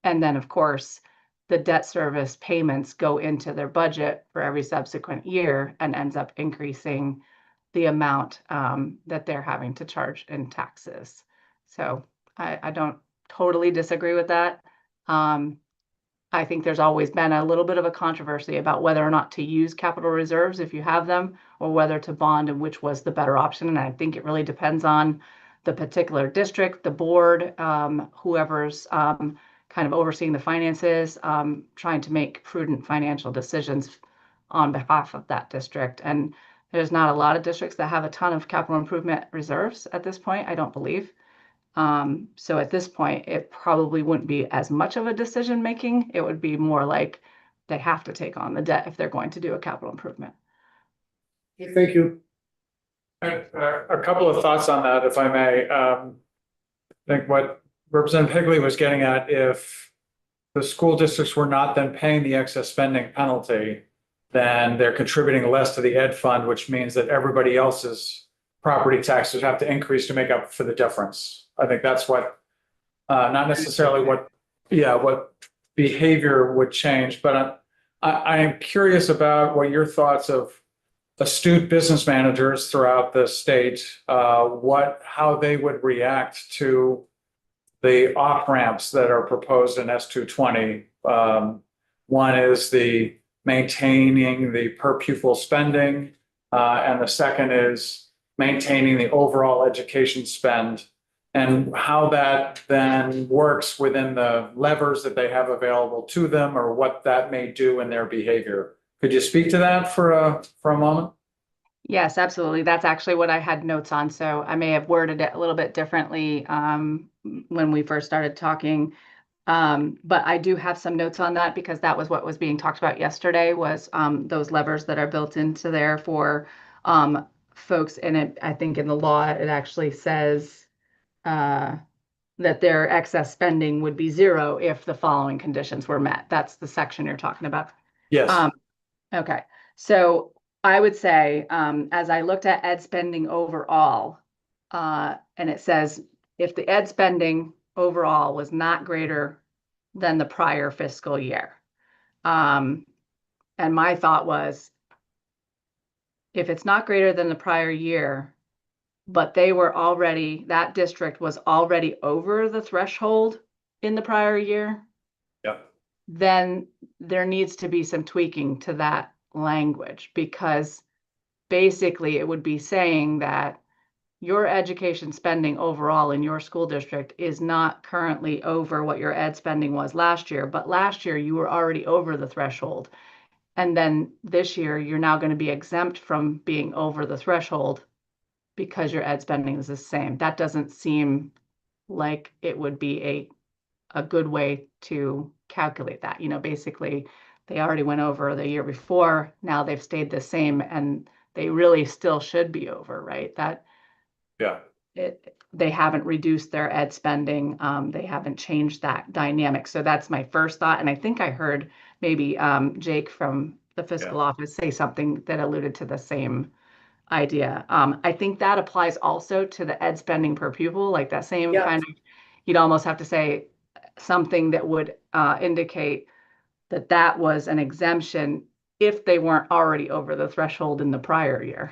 then, of course, the debt service payments go into their budget for every subsequent year and ends up increasing the amount that they're having to charge in taxes. So I don't totally disagree with that. I think there's always been a little bit of a controversy about whether or not to use capital reserves if you have them, or whether to bond, and which was the better option. And I think it really depends on the particular district, the board, whoever's kind of overseeing the finances, trying to make prudent financial decisions on behalf of that district. And there's not a lot of districts that have a ton of capital improvement reserves at this point, I don't believe. So at this point, it probably wouldn't be as much of a decision making. It would be more like they have to take on the debt if they're going to do a capital improvement. Thank you. A couple of thoughts on that, if I may. I think what Representative Higley was getting at, if the school districts were not then paying the excess spending penalty, then they're contributing less to the ed fund, which means that everybody else's property taxes have to increase to make up for the difference. I think that's what, not necessarily what behavior would change, but I am curious about what your thoughts of astute business managers throughout the state, how they would react to the off-ramps that are proposed in S220. One is the maintaining the per pupil spending, and the second is maintaining the overall education spend and how that then works within the levers that they have available to them or what that may do in their behavior. Could you speak to that for a moment? Yes, absolutely. That's actually what I had notes on. So I may have worded it a little bit differently when we first started talking. But I do have some notes on that because that was what was being talked about yesterday was those levers that are built into there for folks. And I think in the law, it actually says that their excess spending would be zero if the following conditions were met. That's the section you're talking about. Yes. Okay, so I would say, as I looked at ed spending overall, and it says if the ed spending overall was not greater than the prior fiscal year. And my thought was, if it's not greater than the prior year, but that district was already over the threshold in the prior year, Yep. then there needs to be some tweaking to that language because basically it would be saying that your education spending overall in your school district is not currently over what your ed spending was last year, but last year you were already over the threshold. And then this year you're now going to be exempt from being over the threshold because your ed spending is the same. That doesn't seem like it would be a good way to calculate that. Basically, they already went over the year before. Now they've stayed the same, and they really still should be over, right? Yeah. They haven't reduced their ed spending. They haven't changed that dynamic. So that's my first thought. And I think I heard maybe Jake from the fiscal office say something that alluded to the same idea. I think that applies also to the ed spending per pupil, like that same Yep. kind of, you'd almost have to say something that would indicate that was an exemption if they weren't already over the threshold in the prior year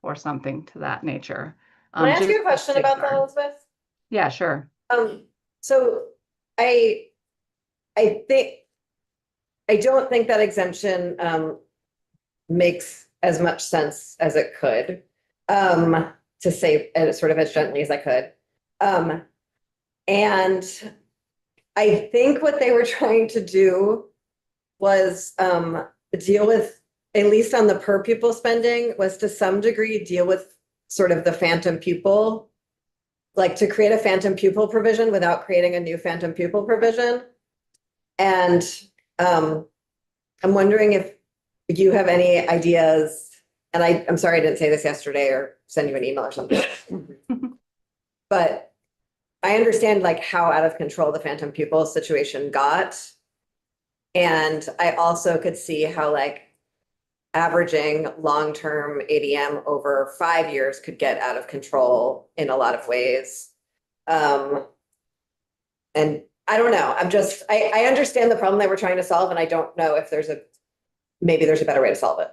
or something to that nature. Can I ask just you a question about that, safeguard. Elizabeth? Yeah, sure. So I don't think that exemption makes as much sense as it could, to say it sort of as gently as I could. And I think what they were trying to do was deal with, at least on the per pupil spending, was to some degree deal with sort of the phantom pupil, like to create a phantom pupil provision without creating a new phantom pupil provision. And I'm wondering if you have any ideas, and I'm sorry I didn't say this yesterday or send you an email or something. But I understand like how out of control the phantom pupil situation got. And I also could see how like averaging long-term ADM over 5 years could get out of control in a lot of ways. And I don't know, I understand the problem they were trying to solve, and I don't know if maybe there's a better way to solve it.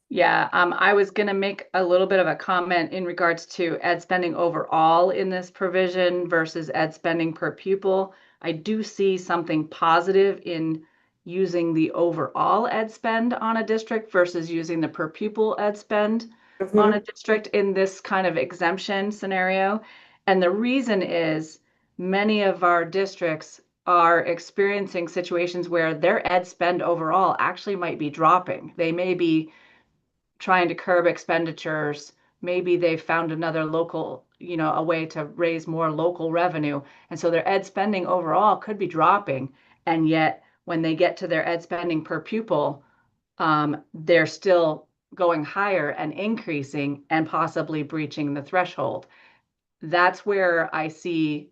Yeah, I was going to make a little bit of a comment in regards to ed spending overall in this provision versus ed spending per pupil. I do see something positive in using the overall ed spend on a district versus using the per pupil ed spend on a district in this kind of exemption scenario. And the reason is many of our districts are experiencing situations where their ed spend overall actually might be dropping. They may be trying to curb expenditures. Maybe they've found another local, a way to raise more local revenue. And so their ed spending overall could be dropping. And yet when they get to their ed spending per pupil, they're still going higher and increasing and possibly breaching the threshold. That's where I see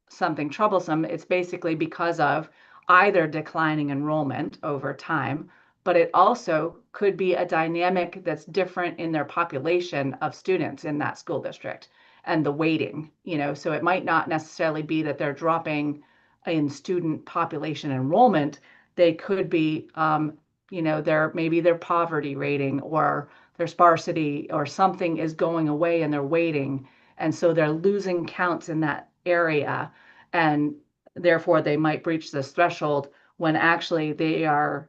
something troublesome. It's basically because of either declining enrollment over time, but it also could be a dynamic that's different in their population of students in that school district and the weighting, so it might not necessarily be that they're dropping in student population enrollment. They could be, maybe their poverty rating or their sparsity or something is going away in their weighting. And so they're losing counts in that area. And therefore they might breach this threshold when actually they are,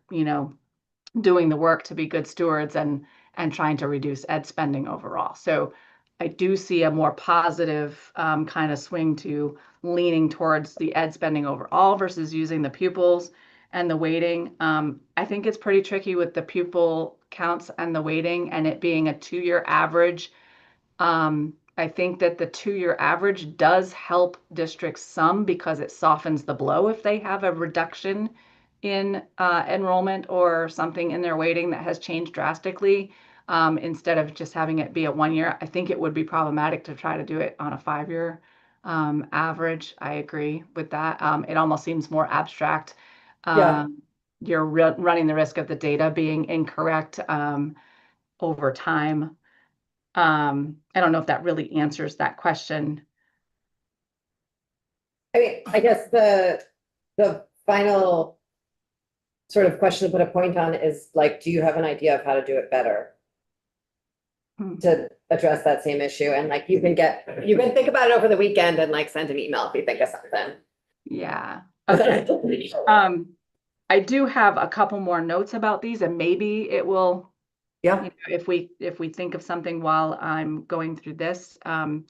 doing the work to be good stewards and trying to reduce ed spending overall. So I do see a more positive kind of swing to leaning towards the ed spending overall versus using the pupils and the weighting. I think it's pretty tricky with the pupil counts and the weighting and it being a 2-year average. I think that the 2-year average does help districts some because it softens the blow if they have a reduction in enrollment or something in their weighting that has changed drastically. Instead of just having it be a 1-year, I think it would be problematic to try to do it on a 5-year average. I agree with that. It almost seems more abstract. Yeah. You're running the risk of the data being incorrect over time. I don't know if that really answers that question. I mean, I guess the final sort of question to put a point on is like, do you have an idea of how to do it better? To address that same issue, and like you can think about it over the weekend and like send an email if you think of something. Yeah. Okay. I do have a couple more notes about these, and maybe it will, Yeah. you know, if we think of something while I'm going through this, then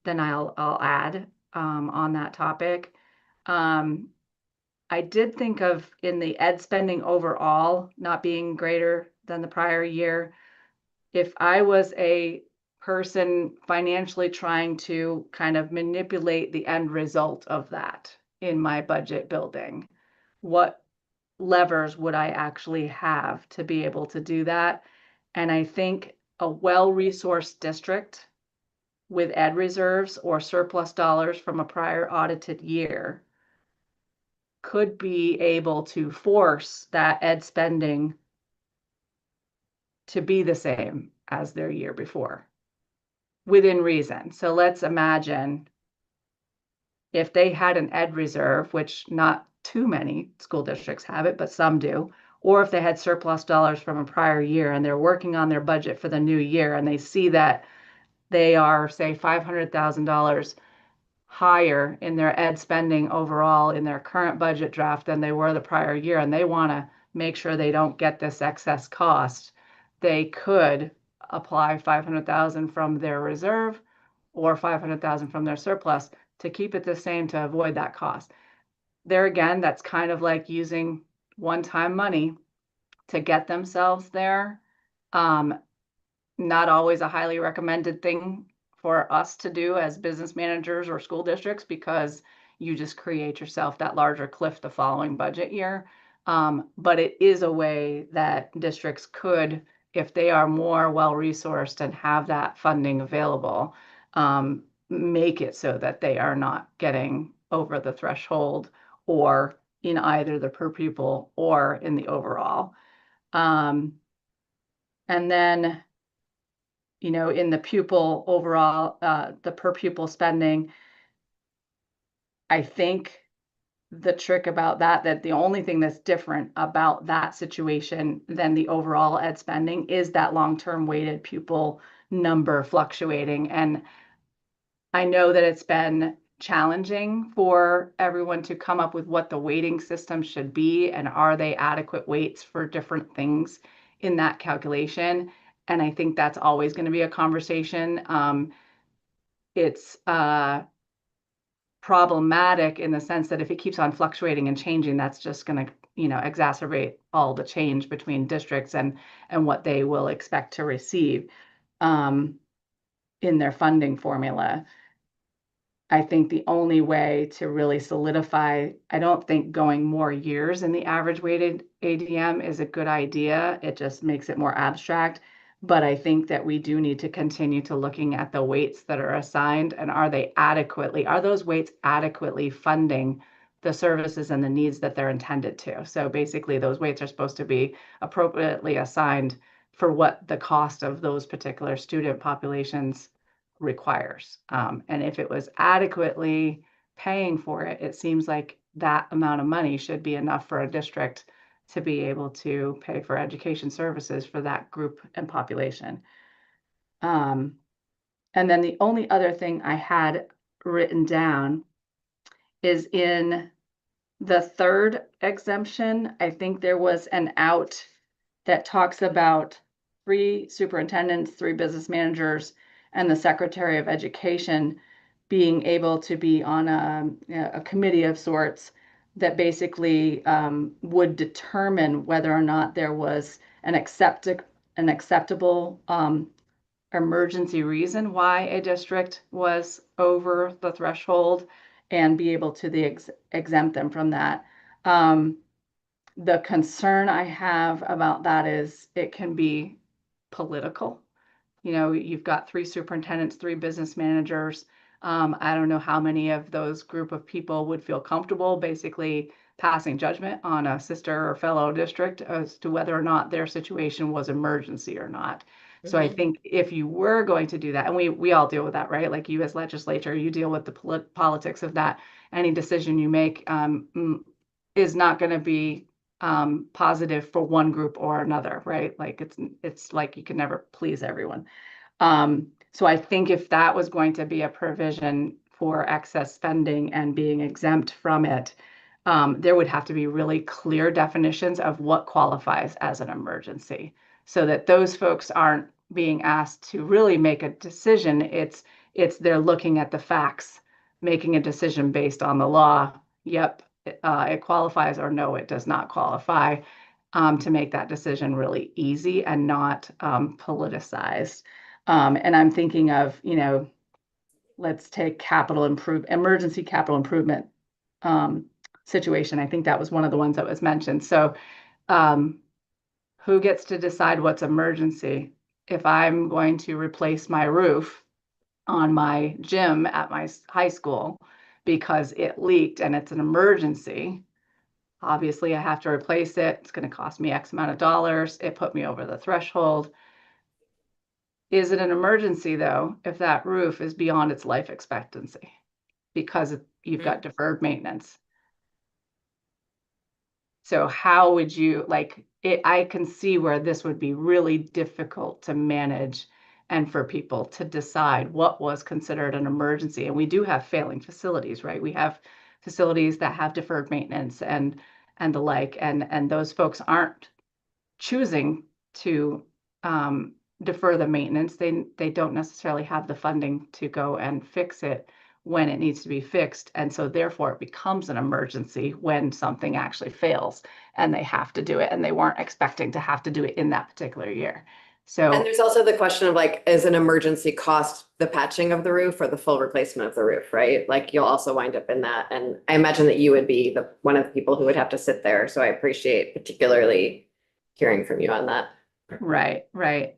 I'll add on that topic. I did think of in the ed spending overall not being greater than the prior year. If I was a person financially trying to kind of manipulate the end result of that in my budget building, what levers would I actually have to be able to do that? And I think a well-resourced district with ed reserves or surplus dollars from a prior audited year could be able to force that ed spending to be the same as their year before within reason. So let's imagine if they had an ed reserve, which not too many school districts have it, but some do, or if they had surplus dollars from a prior year and they're working on their budget for the new year and they see that they are, say, $500,000 higher in their ed spending overall in their current budget draft than they were the prior year, and they want to make sure they don't get this excess cost, they could apply 500,000 from their reserve or 500,000 from their surplus to keep it the same to avoid that cost. There again, that's kind of like using one-time money to get themselves there. Not always a highly recommended thing for us to do as business managers or school districts because you just create yourself that larger cliff the following budget year. But it is a way that districts could, if they are more well-resourced and have that funding available, make it so that they are not getting over the threshold or in either the per pupil or in the overall. And then, you know, in the pupil overall, the per pupil spending, I think the trick about that the only thing that's different about that situation than the overall ed spending is that long-term weighted pupil number fluctuating. And I know that it's been challenging for everyone to come up with what the weighting system should be and are they adequate weights for different things in that calculation. And I think that's always going to be a conversation. It's problematic in the sense that if it keeps on fluctuating and changing, that's just going to, you know, exacerbate all the change between districts and what they will expect to receive in their funding formula. I think the only way to really solidify, I don't think going more years in the average weighted ADM is a good idea. It just makes it more abstract. But I think that we do need to continue to looking at the weights that are assigned and are those weights adequately funding the services and the needs that they're intended to? So basically those weights are supposed to be appropriately assigned for what the cost of those particular student populations requires. And if it was adequately paying for it, it seems like that amount of money should be enough for a district to be able to pay for education services for that group and population. And then the only other thing I had written down is in the third exemption, I think there was an out that talks about 3 superintendents, 3 business managers, and the Secretary of Education being able to be on a committee of sorts that basically would determine whether or not there was an acceptable emergency reason why a district was over the threshold and be able to exempt them from that. The concern I have about that is it can be political. You know, you've got 3 superintendents, 3 business managers. I don't know how many of those group of people would feel comfortable basically passing judgment on a sister or fellow district as to whether or not their situation was emergency or not. So I think if you were going to do that, and we all deal with that, right? Like you as legislature, you deal with the politics of that. Any decision you make is not going to be positive for one group or another, right? Like it's like you can never please everyone. So I think if that was going to be a provision for excess spending and being exempt from it, there would have to be really clear definitions of what qualifies as an emergency, so that those folks aren't being asked to really make a decision. It's they're looking at the facts, making a decision based on the law. Yep, it qualifies, or no, it does not qualify, to make that decision really easy and not politicized. And I'm thinking of, you know, let's take emergency capital improvement situation. I think that was one of the ones that was mentioned. So who gets to decide what's emergency? If I'm going to replace my roof on my gym at my high school because it leaked and it's an emergency, obviously I have to replace it. It's going to cost me X amount of dollars. It put me over the threshold. Is it an emergency though, if that roof is beyond its life expectancy because you've got deferred maintenance? So how would you like it? I can see where this would be really difficult to manage and for people to decide what was considered an emergency. And we do have failing facilities, right? We have facilities that have deferred maintenance and the like, and those folks aren't choosing to defer the maintenance. They don't necessarily have the funding to go and fix it when it needs to be fixed. And so therefore it becomes an emergency when something actually fails and they have to do it, and they weren't expecting to have to do it in that particular year. So, And there's also the question of like, is an emergency cost the patching of the roof or the full replacement of the roof, right? Like you'll also wind up in that. And I imagine that you would be one of the people who would have to sit there. So I appreciate particularly hearing from you on that. right.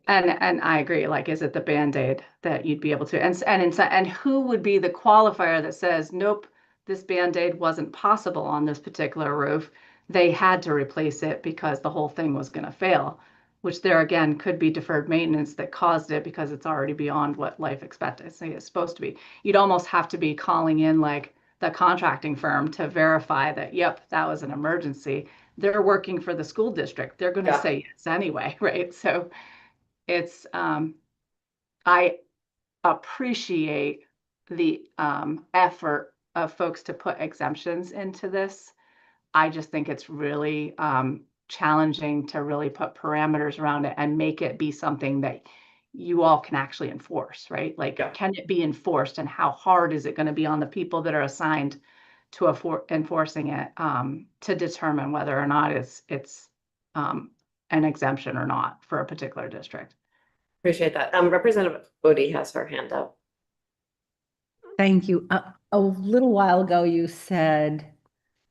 And I agree. Like, is it the Band-Aid that you'd be able to, and who would be the qualifier that says, nope, this Band-Aid wasn't possible on this particular roof. They had to replace it because the whole thing was going to fail, which there again could be deferred maintenance that caused it because it's already beyond what life expectancy is supposed to be. You'd almost have to be calling in like the contracting firm to verify that, yep, that was an emergency. They're working for the school district. They're going to say yes anyway, right? So it's, I appreciate the effort of folks to put exemptions into this. I just think it's really challenging to really put parameters around it and make it be something that you all can actually enforce, right? Like, can it be enforced, and how hard is it going to be on the people that are assigned to enforcing it to determine whether or not it's an exemption or not for a particular district? Appreciate that. Representative Bodie has her hand up. Thank you. A little while ago, you said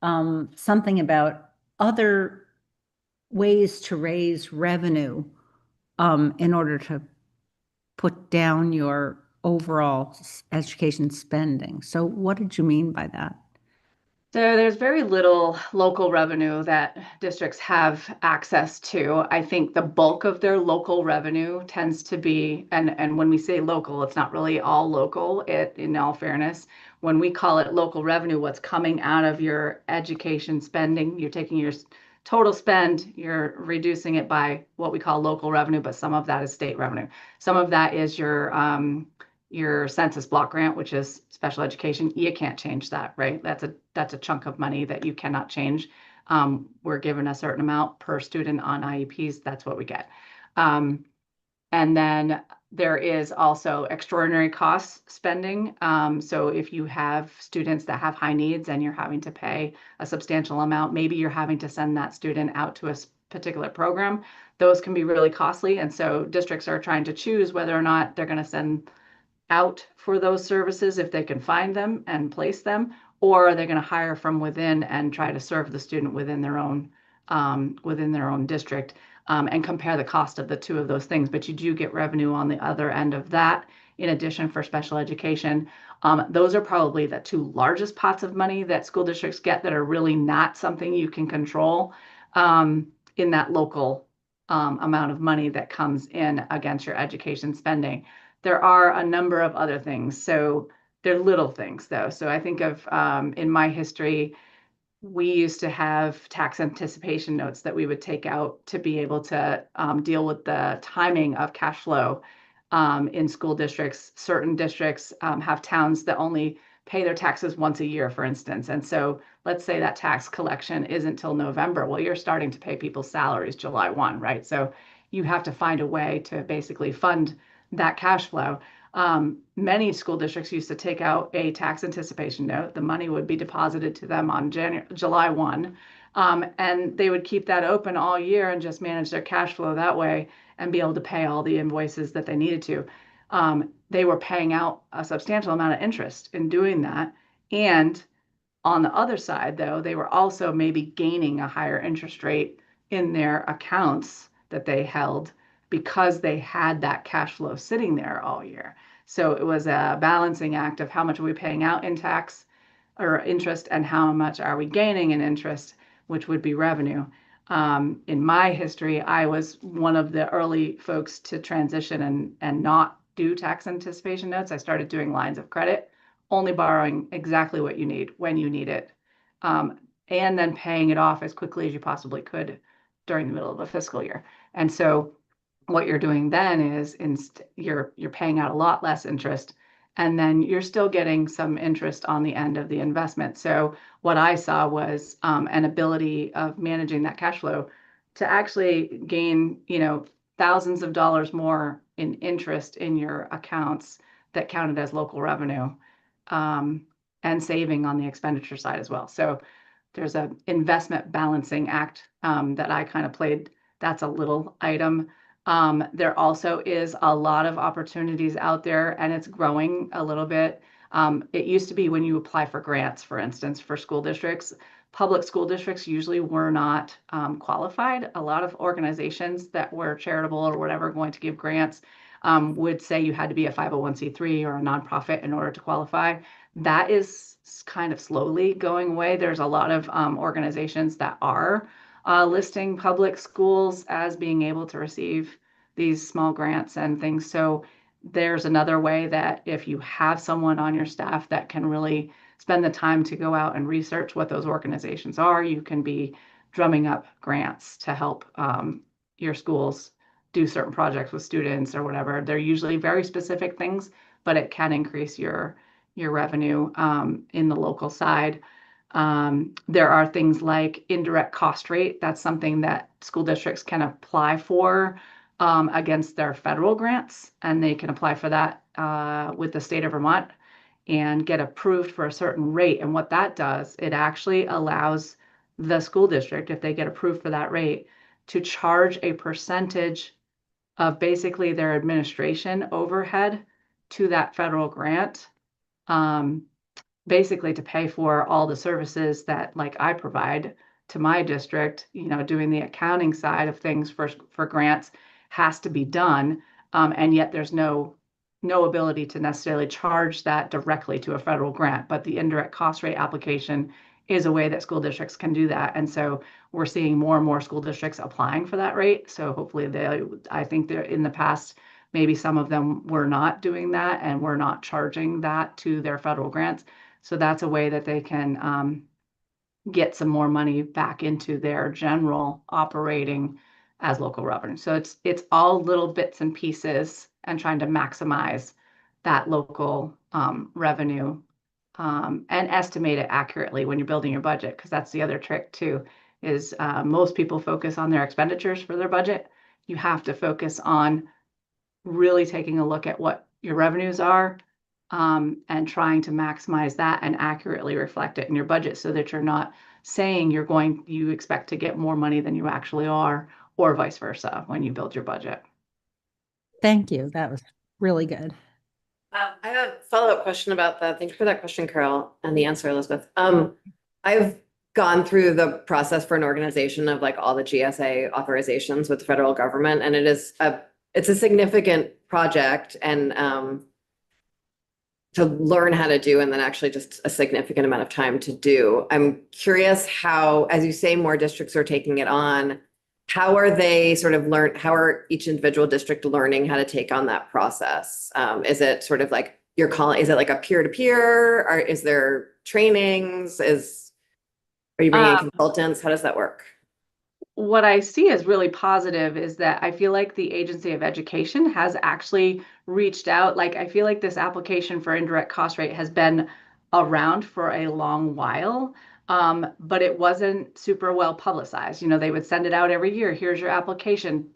something about other ways to raise revenue in order to put down your overall education spending. So what did you mean by that? So there's very little local revenue that districts have access to. I think the bulk of their local revenue tends to be, and when we say local, it's not really all local, in all fairness. When we call it local revenue, what's coming out of your education spending, you're taking your total spend, you're reducing it by what we call local revenue, but some of that is state revenue. Some of that is your census block grant, which is special education. You can't change that, right? That's a chunk of money that you cannot change. We're given a certain amount per student on IEPs. That's what we get. And then There is also extraordinary cost spending. So if you have students that have high needs and you're having to pay a substantial amount, maybe you're having to send that student out to a particular program, those can be really costly. And so districts are trying to choose whether or not they're going to send out for those services if they can find them and place them, or are they going to hire from within and try to serve the student within their own district, and compare the cost of the two of those things. But you do get revenue on the other end of that. In addition, for special education, those are probably the two largest pots of money that school districts get that are really not something you can control in that local amount of money that comes in against your education spending. There are a number of other things. So they're little things though. So I think of in my history, we used to have tax anticipation notes that we would take out to be able to deal with the timing of cash flow in school districts. Certain districts have towns that only pay their taxes once a year, for instance. And so let's say that tax collection isn't till November. Well, you're starting to pay people's salaries July 1, right? So you have to find a way to basically fund that cash flow. Many school districts used to take out a tax anticipation note. The money would be deposited to them on July 1, and they would keep that open all year and just manage their cash flow that way and be able to pay all the invoices that they needed to. They were paying out a substantial amount of interest in doing that. And on the other side, though, they were also maybe gaining a higher interest rate in their accounts that they held because they had that cash flow sitting there all year. So it was a balancing act of how much are we paying out in tax or interest and how much are we gaining in interest, which would be revenue. In my history, I was one of the early folks to transition and not do tax anticipation notes. I started doing lines of credit, only borrowing exactly what you need when you need it, and then paying it off as quickly as you possibly could during the middle of a fiscal year. And so what you're doing then is you're paying out a lot less interest, and then you're still getting some interest on the end of the investment. So what I saw was an ability of managing that cash flow to actually gain, thousands of dollars more in interest in your accounts that counted as local revenue, and saving on the expenditure side as well. So there's an investment balancing act that I kind of played. That's a little item. There also is a lot of opportunities out there, and it's growing a little bit. It used to be when you apply for grants, for instance, for school districts, public school districts usually were not qualified. A lot of organizations that were charitable or whatever going to give grants would say you had to be a 501c3 or a nonprofit in order to qualify. That is kind of slowly going away. There's a lot of organizations that are listing public schools as being able to receive these small grants and things. So there's another way that if you have someone on your staff that can really spend the time to go out and research what those organizations are, you can be drumming up grants to help your schools do certain projects with students or whatever. They're usually very specific things, but it can increase your revenue in the local side. There are things like indirect cost rate. That's something that school districts can apply for against their federal grants, and they can apply for that with the state of Vermont and get approved for a certain rate. And what that does, it actually allows the school district, if they get approved for that rate, to charge a percentage of basically their administration overhead to that federal grant, basically to pay for all the services that like I provide to my district. Doing the accounting side of things for grants has to be done, and yet there's no ability to necessarily charge that directly to a federal grant, but the indirect cost rate application is a way that school districts can do that. And so we're seeing more and more school districts applying for that rate. So hopefully I think they're in the past, maybe some of them were not doing that and were not charging that to their federal grants. So that's a way that they can get some more money back into their general operating as local revenue. So it's all little bits and pieces and trying to maximize that local revenue and estimate it accurately when you're building your budget, because that's the other trick too, is most people focus on their expenditures for their budget. You have to focus on really taking a look at what your revenues are, and trying to maximize that and accurately reflect it in your budget so that you're not saying you expect to get more money than you actually are, or vice versa when you build your budget. Thank you. That was really good. I have a follow-up question about that. Thank you for that question, Carol, and the answer, Elizabeth. I've gone through the process for an organization of like all the GSA authorizations with the federal government, and it's a significant project and to learn how to do, and then actually just a significant amount of time to do. I'm curious how, as you say, more districts are taking it on. How are they how are each individual district learning how to take on that process? Is it sort of like is it like a peer-to-peer, or is there trainings? Are you bringing in consultants? How does that work? What I see as really positive is that I feel like the Agency of Education has actually reached out. Like, I feel like this application for indirect cost rate has been around for a long while, but it wasn't super well publicized. You know, they would send it out every year. Here's your application.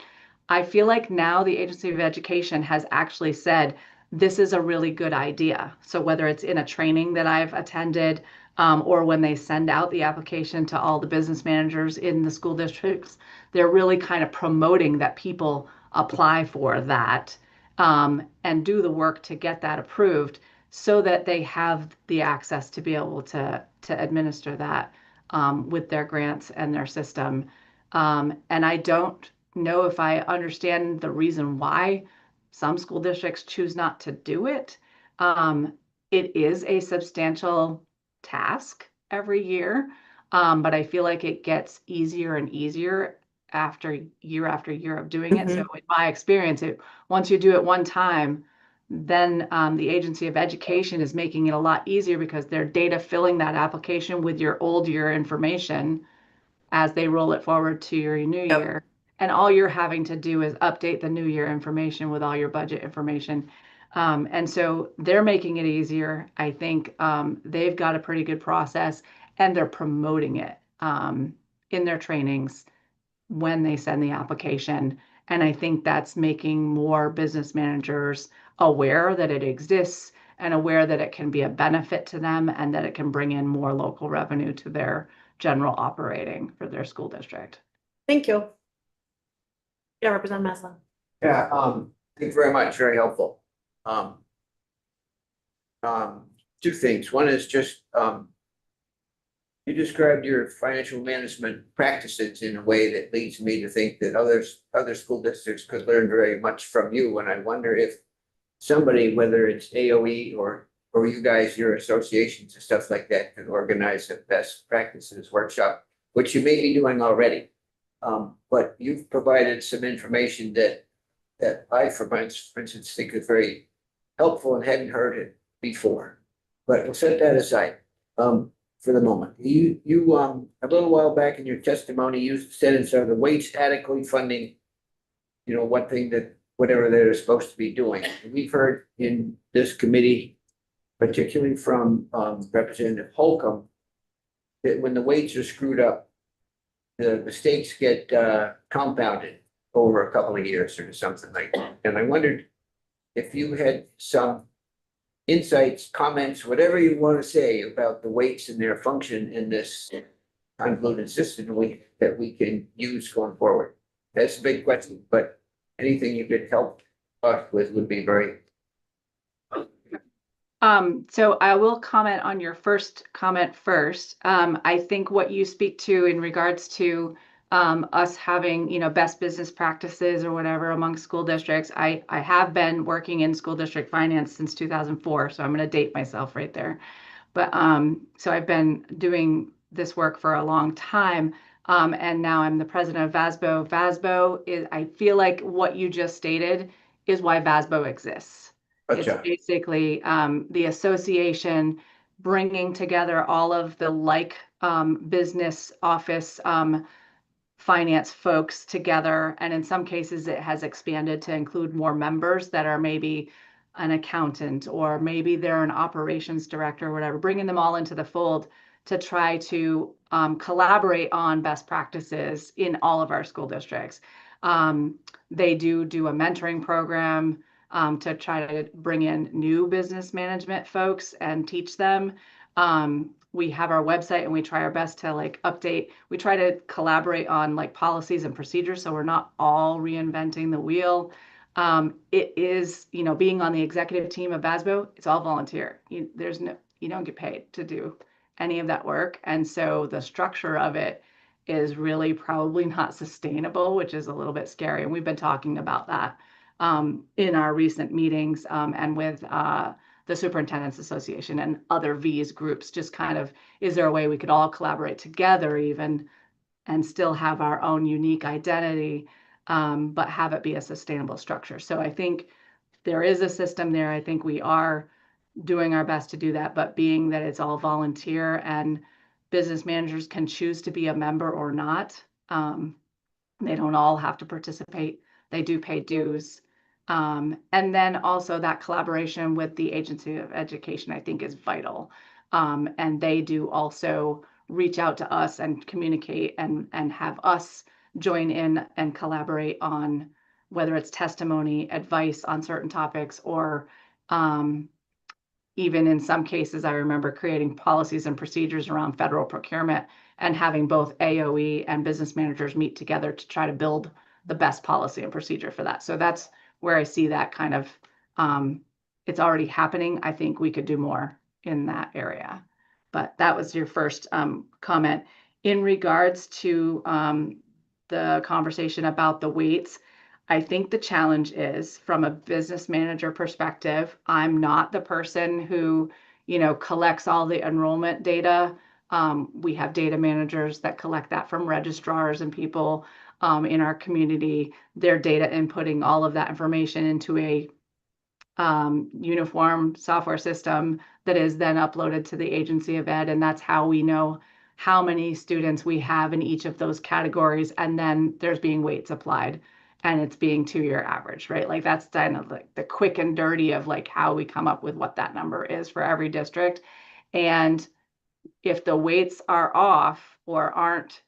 I feel like now the Agency of Education has actually said, this is a really good idea. So whether it's in a training that I've attended, or when they send out the application to all the business managers in the school districts, they're really kind of promoting that people apply for that, and do the work to get that approved so that they have the access to be able to administer that, with their grants and their system. And I don't know if I understand the reason why some school districts choose not to do it. It is a substantial task every year, but I feel like it gets easier and easier after year of doing it. So in my experience, once you do it one time, then the Agency of Education is making it a lot easier because they're data filling that application with your old year information as they roll it forward to your new year. And all you're having to do is update the new year information with all your budget information. And so they're making it easier. I think they've got a pretty good process, and they're promoting it in their trainings when they send the application. And I think that's making more business managers aware that it exists and aware that it can be a benefit to them and that it can bring in more local revenue to their general operating for their school district. Thank you. Yeah, Representative Maslin. Yeah, thank you very much, very helpful. Two things. One is just, you described your financial management practices in a way that leads me to think that other school districts could learn very much from you. And I wonder if somebody, whether it's AOE or you guys, your associations and stuff like that, can organize a best practices workshop, which you may be doing already. But you've provided some information that I, for instance, think is very helpful and hadn't heard it before. But we'll set that aside for the moment. You a little while back in your testimony, you said instead of the weights adequately funding, one thing that whatever they're supposed to be doing. We've heard in this committee, particularly from Representative Holcomb, that when the weights are screwed up, the mistakes get compounded over a couple of years or something like that. And I wondered if you had some insights, comments, whatever you want to say about the weights and their function in this convoluted system that we can use going forward. That's a big question, but anything you could help us with would be very. So I will comment on your first comment first. I think what you speak to in regards to us having, best business practices or whatever among school districts. I have been working in school district finance since 2004, so I'm going to date myself right there. But so I've been doing this work for a long time, and now I'm the president of VASBO. VASBO is, I feel like what you just stated is why VASBO exists. It's basically the association bringing together all of the business office finance folks together. And in some cases, it has expanded to include more members that are maybe an accountant, or maybe they're an operations director or whatever, bringing them all into the fold to try to collaborate on best practices in all of our school districts. They do a mentoring program to try to bring in new business management folks and teach them. We have our website and we try our best to like update. We try to collaborate on like policies and procedures, so we're not all reinventing the wheel. It is, you know, being on the executive team of VASBO, it's all volunteer. You don't get paid to do any of that work. And so the structure of it is really probably not sustainable, which is a little bit scary. And we've been talking about that in our recent meetings and with the Superintendent's Association and other V's groups, just kind of, is there a way we could all collaborate together even and still have our own unique identity, but have it be a sustainable structure? So I think there is a system there. I think we are doing our best to do that, but being that it's all volunteer and business managers can choose to be a member or not, they don't all have to participate. They do pay dues. And then also that collaboration with the Agency of Education, I think, is vital. And they do also reach out to us and communicate and have us join in and collaborate on whether it's testimony, advice on certain topics, or even in some cases, I remember creating policies and procedures around federal procurement and having both AOE and business managers meet together to try to build the best policy and procedure for that. So that's where I see that kind of, it's already happening. I think we could do more in that area. But that was your first comment. In regards to the conversation about the weights, I think the challenge is, from a business manager perspective, I'm not the person who, you know, collects all the enrollment data. We have data managers that collect that from registrars and people in our community. They're data inputting all of that information into a uniform software system that is then uploaded to the Agency of Ed. And that's how we know how many students we have in each of those categories. And then there's being weights applied. And it's being 2-year average, right? Like that's kind of like the quick and dirty of like how we come up with what that number is for every district. And if the weights are off or aren't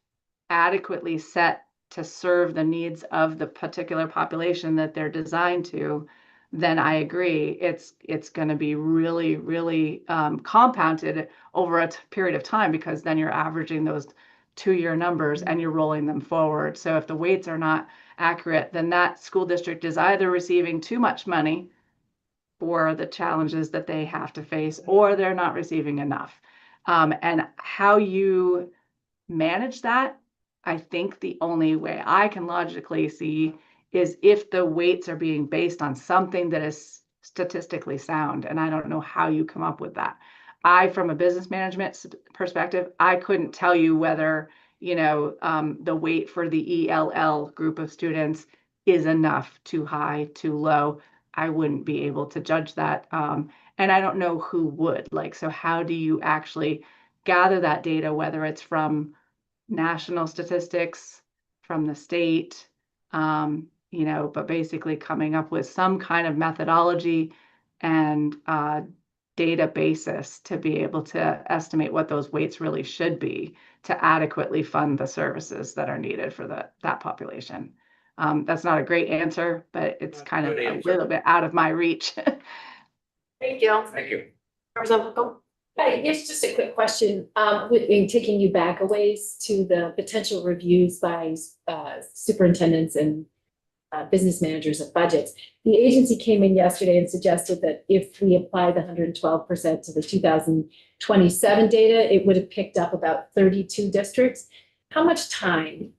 adequately set to serve the needs of the particular population that they're designed to, then I agree, it's going to be really, really compounded over a period of time, because then you're averaging those 2-year numbers and you're rolling them forward. So if the weights are not accurate, then that school district is either receiving too much money for the challenges that they have to face, or they're not receiving enough. And how you manage that, I think the only way I can logically see is if the weights are being based on something that is statistically sound. And I don't know how you come up with that. From a business management perspective, I couldn't tell you whether, you know, the weight for the ELL group of students is enough, too high, too low. I wouldn't be able to judge that. And I don't know who would. Like, so how do you actually gather that data, whether it's from national statistics, from the state, you know, but basically coming up with some kind of methodology and data basis to be able to estimate what those weights really should be to adequately fund the services that are needed for that population. That's not a great answer, but it's kind of a little bit out of my reach. Thank you. Thank you. Representative Buckle? Hi, yes, just a quick question. In taking you back a ways to the potential reviews by superintendents and business managers of budgets. The agency came in yesterday and suggested that if we apply the 112% to the 2027 data, it would have picked up about 32 districts. How much time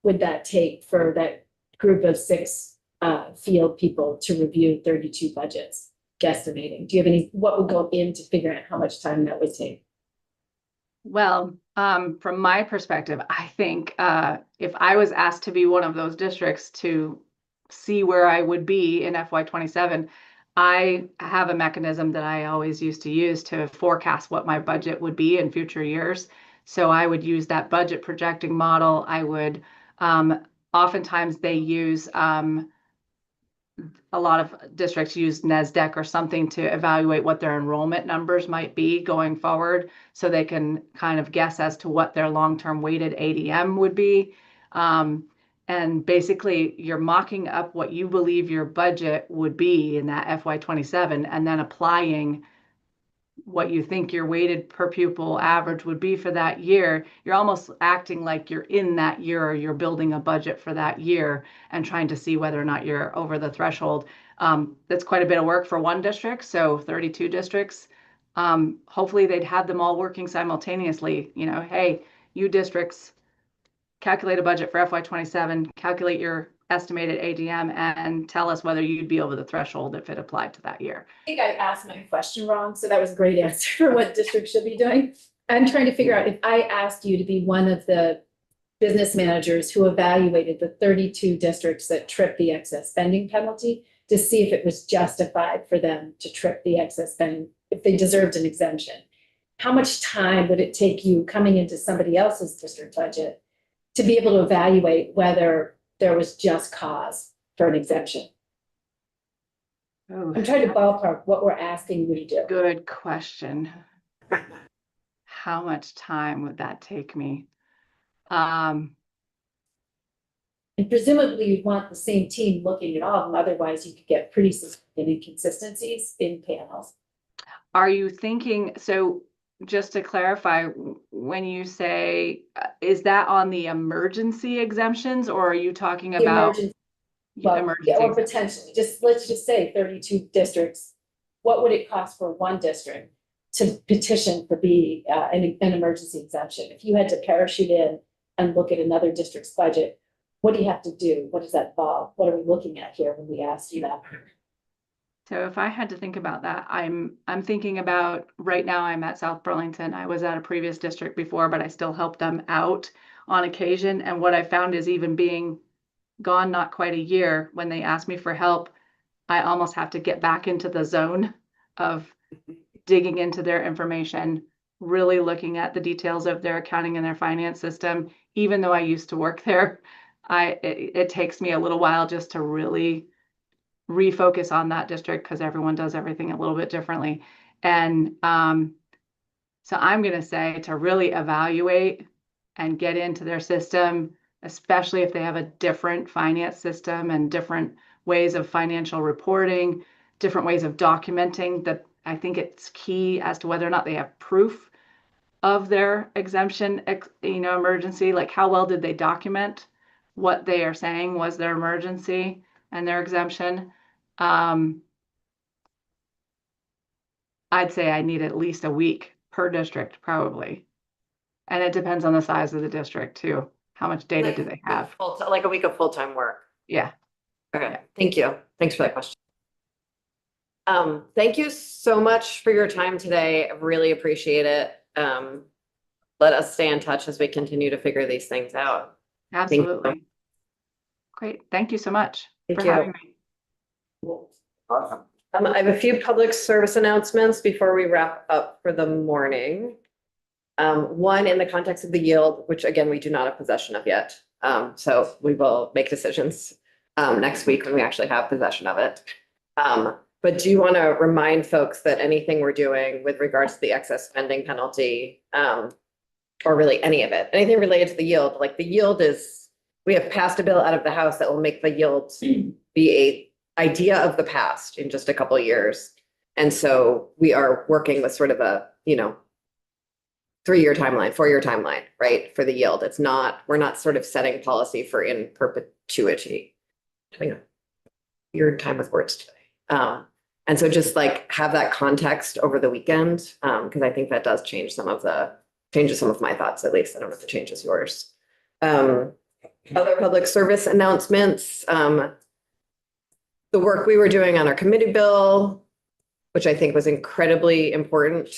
would that take for that group of 6 field people to review 32 budgets, guesstimating? Do you have what would go into figuring out how much time that would take? Well, from my perspective, I think if I was asked to be one of those districts to see where I would be in FY27, I have a mechanism that I always used to use to forecast what my budget would be in future years. So I would use that budget projecting model. I would, oftentimes they use a lot of districts use NESDEC or something to evaluate what their enrollment numbers might be going forward, so they can kind of guess as to what their long-term weighted ADM would be. And basically, you're mocking up what you believe your budget would be in that FY27, and then applying what you think your weighted per pupil average would be for that year. You're almost acting like you're in that year, or you're building a budget for that year and trying to see whether or not you're over the threshold. That's quite a bit of work for one district, so 32 districts. Hopefully they'd have them all working simultaneously. You know, hey, you districts, calculate a budget for FY27, calculate your estimated ADM, and tell us whether you'd be over the threshold if it applied to that year. I think I asked my question wrong, so that was a great answer for what districts should be doing. I'm trying to figure out if I asked you to be one of the business managers who evaluated the 32 districts that tripped the excess spending penalty to see if it was justified for them to trip the excess spending, if they deserved an exemption. How much time would it take you coming into somebody else's district budget to be able to evaluate whether there was just cause for an exemption? Oh, I'm trying to ballpark what we're asking you to do. good question. How much time would that take me? And presumably you'd want the same team looking at all of them, otherwise you could get pretty significant inconsistencies in panels. Are you thinking, so just to clarify, when you say, is that on the emergency exemptions, or are you talking The about emergency, well, emergency? yeah, or potentially, let's just say 32 districts. What would it cost for one district to petition for an emergency exemption? If you had to parachute in and look at another district's budget, what do you have to do? What does that involve? What are we looking at here when we ask you that? So if I had to think about that, I'm thinking about, right now I'm at South Burlington. I was at a previous district before, but I still help them out on occasion. And what I found is, even being gone not quite a year, when they ask me for help, I almost have to get back into the zone of digging into their information, really looking at the details of their accounting and their finance system. Even though I used to work there, it takes me a little while just to really refocus on that district, because everyone does everything a little bit differently. And so I'm going to say to really evaluate and get into their system, especially if they have a different finance system and different ways of financial reporting, different ways of documenting, that I think it's key as to whether or not they have proof of their exemption, emergency. Like, how well did they document what they are saying was their emergency and their exemption? I'd say I need at least a week per district, probably. And it depends on the size of the district too. How much data do they have? Like a week of full-time work. Yeah. Okay, thank you. Thanks for that question. Thank you so much for your time today. I really appreciate it. Let us stay in touch as we continue to figure these things out. Absolutely. Great. Thank you so much Thank for you. having me. Awesome. I have a few public service announcements before we wrap up for the morning. One, in the context of the yield, which again, we do not have possession of yet. So we will make decisions next week when we actually have possession of it. But do you want to remind folks that anything we're doing with regards to the excess spending penalty, or really any of it, anything related to the yield, like the yield is, we have passed a bill out of the House that will make the yield be a idea of the past in just a couple of years. And so we are working with sort of a, 3-year timeline, 4-year timeline, right? For the yield. It's not, we're not sort of setting policy for in perpetuity. Your time with words today. And so just like have that context over the weekend, because I think that does changes some of my thoughts, at least. I don't know if it changes yours. Other public service announcements. The work we were doing on our committee bill, which I think was incredibly important.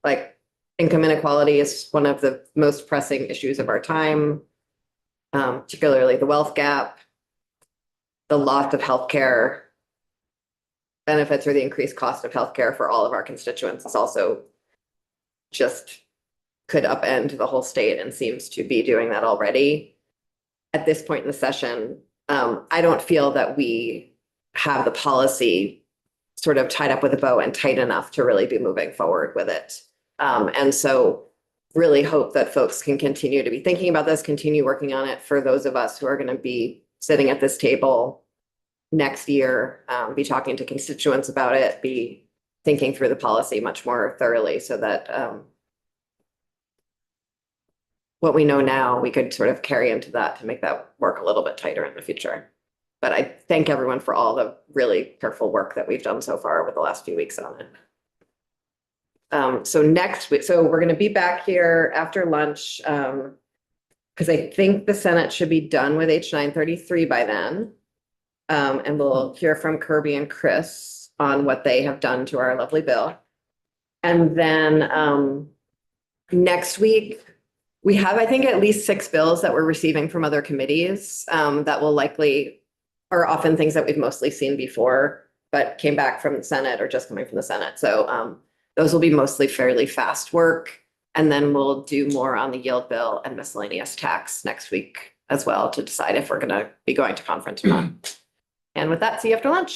Like, income inequality is one of the most pressing issues of our time, particularly the wealth gap, the loss of healthcare benefits, or the increased cost of healthcare for all of our constituents is also just could upend the whole state and seems to be doing that already. At this point in the session, I don't feel that we have the policy sort of tied up with a bow and tight enough to really be moving forward with it. And so really hope that folks can continue to be thinking about this, continue working on it for those of us who are going to be sitting at this table next year, be talking to constituents about it, be thinking through the policy much more thoroughly so that what we know now, we could sort of carry into that to make that work a little bit tighter in the future. But I thank everyone for all the really careful work that we've done so far over the last few weeks on it. So next week, so we're going to be back here after lunch because I think the Senate should be done with H 933 by then. And we'll hear from Kirby and Chris on what they have done to our lovely bill. And then next week, we have, I think, at least 6 bills that we're receiving from other committees that will likely are often things that we've mostly seen before, but came back from the Senate or just coming from the Senate. So those will be mostly fairly fast work. And then we'll do more on the yield bill and miscellaneous tax next week as well to decide if we're going to be going to conference or not. And with that, see you after lunch.